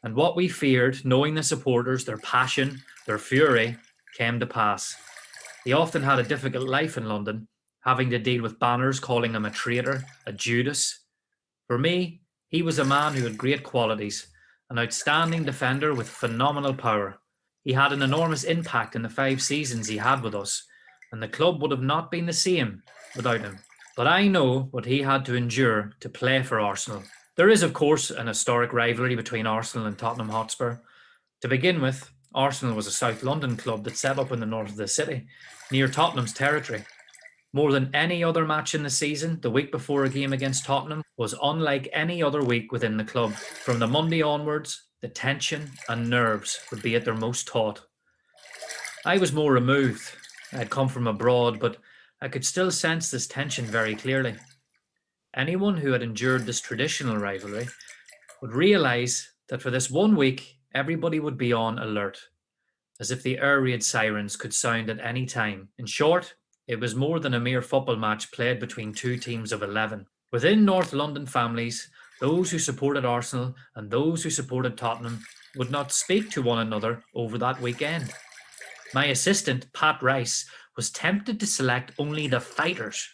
And what we feared, knowing the supporters, their passion, their fury, came to pass. He often had a difficult life in London, having to deal with banners calling him a traitor, a Judas. For me, he was a man who had great qualities, an outstanding defender with phenomenal power. He had an enormous impact in the 5 seasons he had with us, and the club would have not been the same without him. But I know what he had to endure to play for Arsenal. There is, of course, an historic rivalry between Arsenal and Tottenham Hotspur. To begin with, Arsenal was a South London club that set up in the north of the city, near Tottenham's territory. More than any other match in the season, the week before a game against Tottenham was unlike any other week within the club. From the Monday onwards, the tension and nerves would be at their most taut. I was more removed. I had come from abroad, but I could still sense this tension very clearly. Anyone who had endured this traditional rivalry would realise that for this 1 week, everybody would be on alert, as if the air raid sirens could sound at any time. In short, it was more than a mere football match played between 2 teams of 11. Within North London families, those who supported Arsenal and those who supported Tottenham would not speak to one another over that weekend. My assistant, Pat Rice, was tempted to select only the fighters,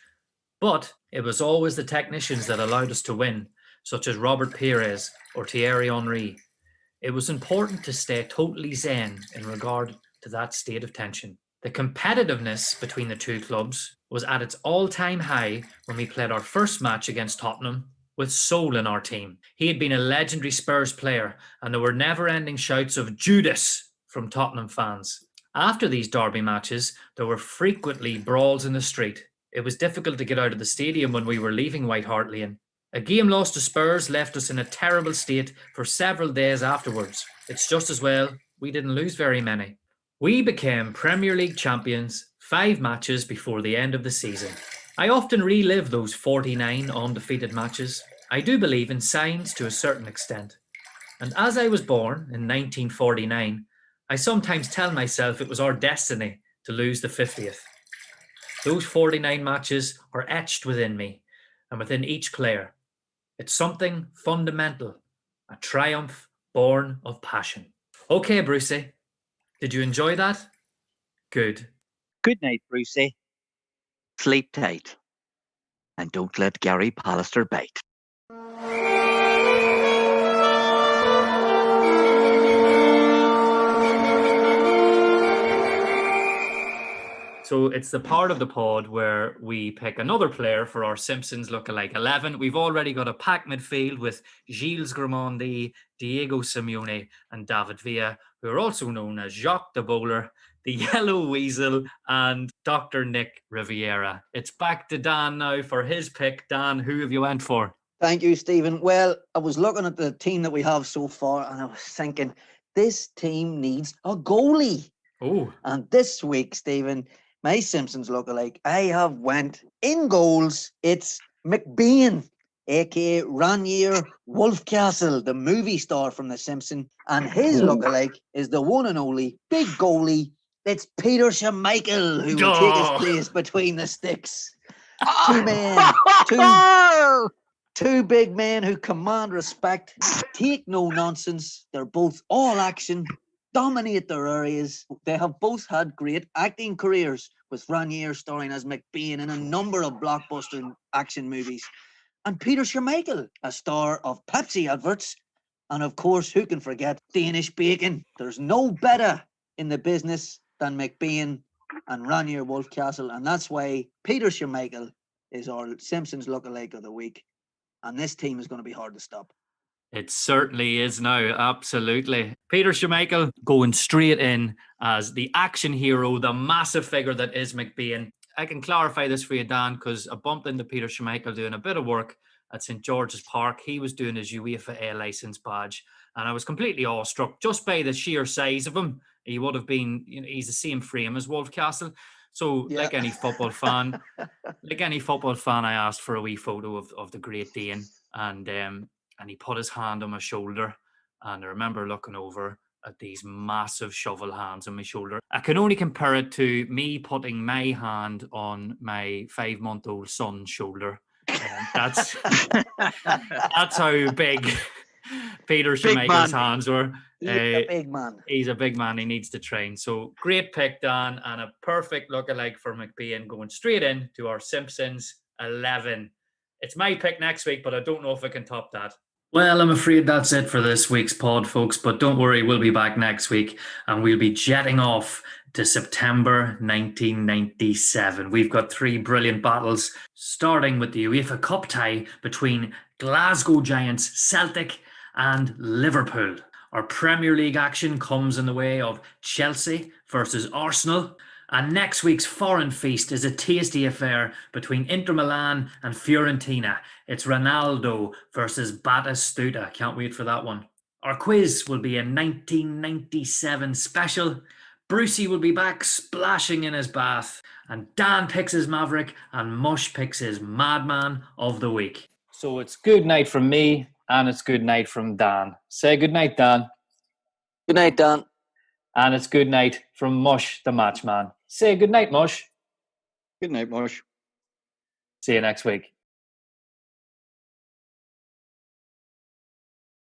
but it was always the technicians that allowed us to win, such as Robert Pires or Thierry Henry. It was important to stay totally zen in regard to that state of tension. The competitiveness between the two clubs was at its all-time high when we played our first match against Tottenham with Sol in our team. He had been a legendary Spurs player, and there were never-ending shouts of Judas from Tottenham fans. After these derby matches, there were frequently brawls in the street. It was difficult to get out of the stadium when we were leaving White Hart Lane. A game lost to Spurs left us in a terrible state for several days afterwards. It's just as well we didn't lose very many. We became Premier League champions 5 matches before the end of the season. I often relive those 49 undefeated matches. I do believe in signs to a certain extent. And as I was born in 1949, I sometimes tell myself it was our destiny to lose the 50th. Those 49 matches are etched within me and within each player. It's something fundamental, a triumph born of passion. Okay, Brucey. Did you enjoy that? Good. Good night, Brucey. Sleep tight. And don't let Gary Pallister bite. So it's the part of the pod where we pick another player for our Simpsons lookalike 11. We've already got a packed midfield with Gilles Grimandi, Diego Simeone, and David Villa, who are also known as Jacques the Bowler, the Yellow Weasel, and Dr. Nick Riviera. It's back to Dan now for his pick. Dan, who have you went for? Thank you, Stephen. Well, I was looking at the team that we have so far, and I was thinking, this team needs a goalie. Oh, And this week, Stephen, my Simpsons lookalike, I have went in goals. It's McBean, aka Ranier Wolfcastle, the movie star from The Simpsons. And his lookalike is the one and only big goalie. It's Peter Schmeichel, who will take his Oh. place between the sticks. Two men, two big men who command respect, take no nonsense. They're both all action, dominate their areas. They have both had great acting careers, with Ranier starring as McBean in a number of blockbuster action movies. And Peter Schmeichel, a star of Pepsi adverts. And of course, who can forget Danish bacon? There's no better in the business than McBean and Ranier Wolfcastle. And that's why Peter Schmeichel is our Simpsons lookalike of the week. And this team is going to be hard to stop. it certainly is now, absolutely. Peter Schmeichel going straight in as the action hero, the massive figure that is McBean. I can clarify this for you, Dan, because I bumped into Peter Schmeichel doing a bit of work at St. George's Park. He was doing his UEFA A license badge, and I was completely awestruck just by the sheer size of him. He would have been, he's the same frame as Wolfcastle. So, Yeah. like any football fan, I asked for a wee photo of the Great Dane, and he put his hand on my shoulder, and I remember looking over at these massive shovel hands on my shoulder. I can only compare it to me putting my hand on my 5-month-old son's shoulder. That's how big Peter Schmeichel's hands were. He's a big man. He's a big man. He needs to train. So great pick, Dan, and a perfect lookalike for McBean going straight into our Simpsons 11. It's my pick next week, but I don't know if I can top that. Well, I'm afraid that's it for this week's pod, folks, but don't worry, we'll be back next week and we'll be jetting off to September 1997. We've got 3 brilliant battles, starting with the UEFA Cup tie between Glasgow Giants, Celtic and Liverpool. Our Premier League action comes in the way of Chelsea versus Arsenal. And next week's foreign feast is a tasty affair between Inter Milan and Fiorentina. It's Ronaldo versus Batistuta. Can't wait for that one. Our quiz will be a 1997 special. Brucey will be back splashing in his bath. And Dan picks his Maverick and Mush picks his Madman of the week. So it's good night from me and it's good night from Dan. Say good night, Dan. Good night, Dan. And it's good night from Mush the Match Man. Say good night, Mush. Good night, Mush. See you next week.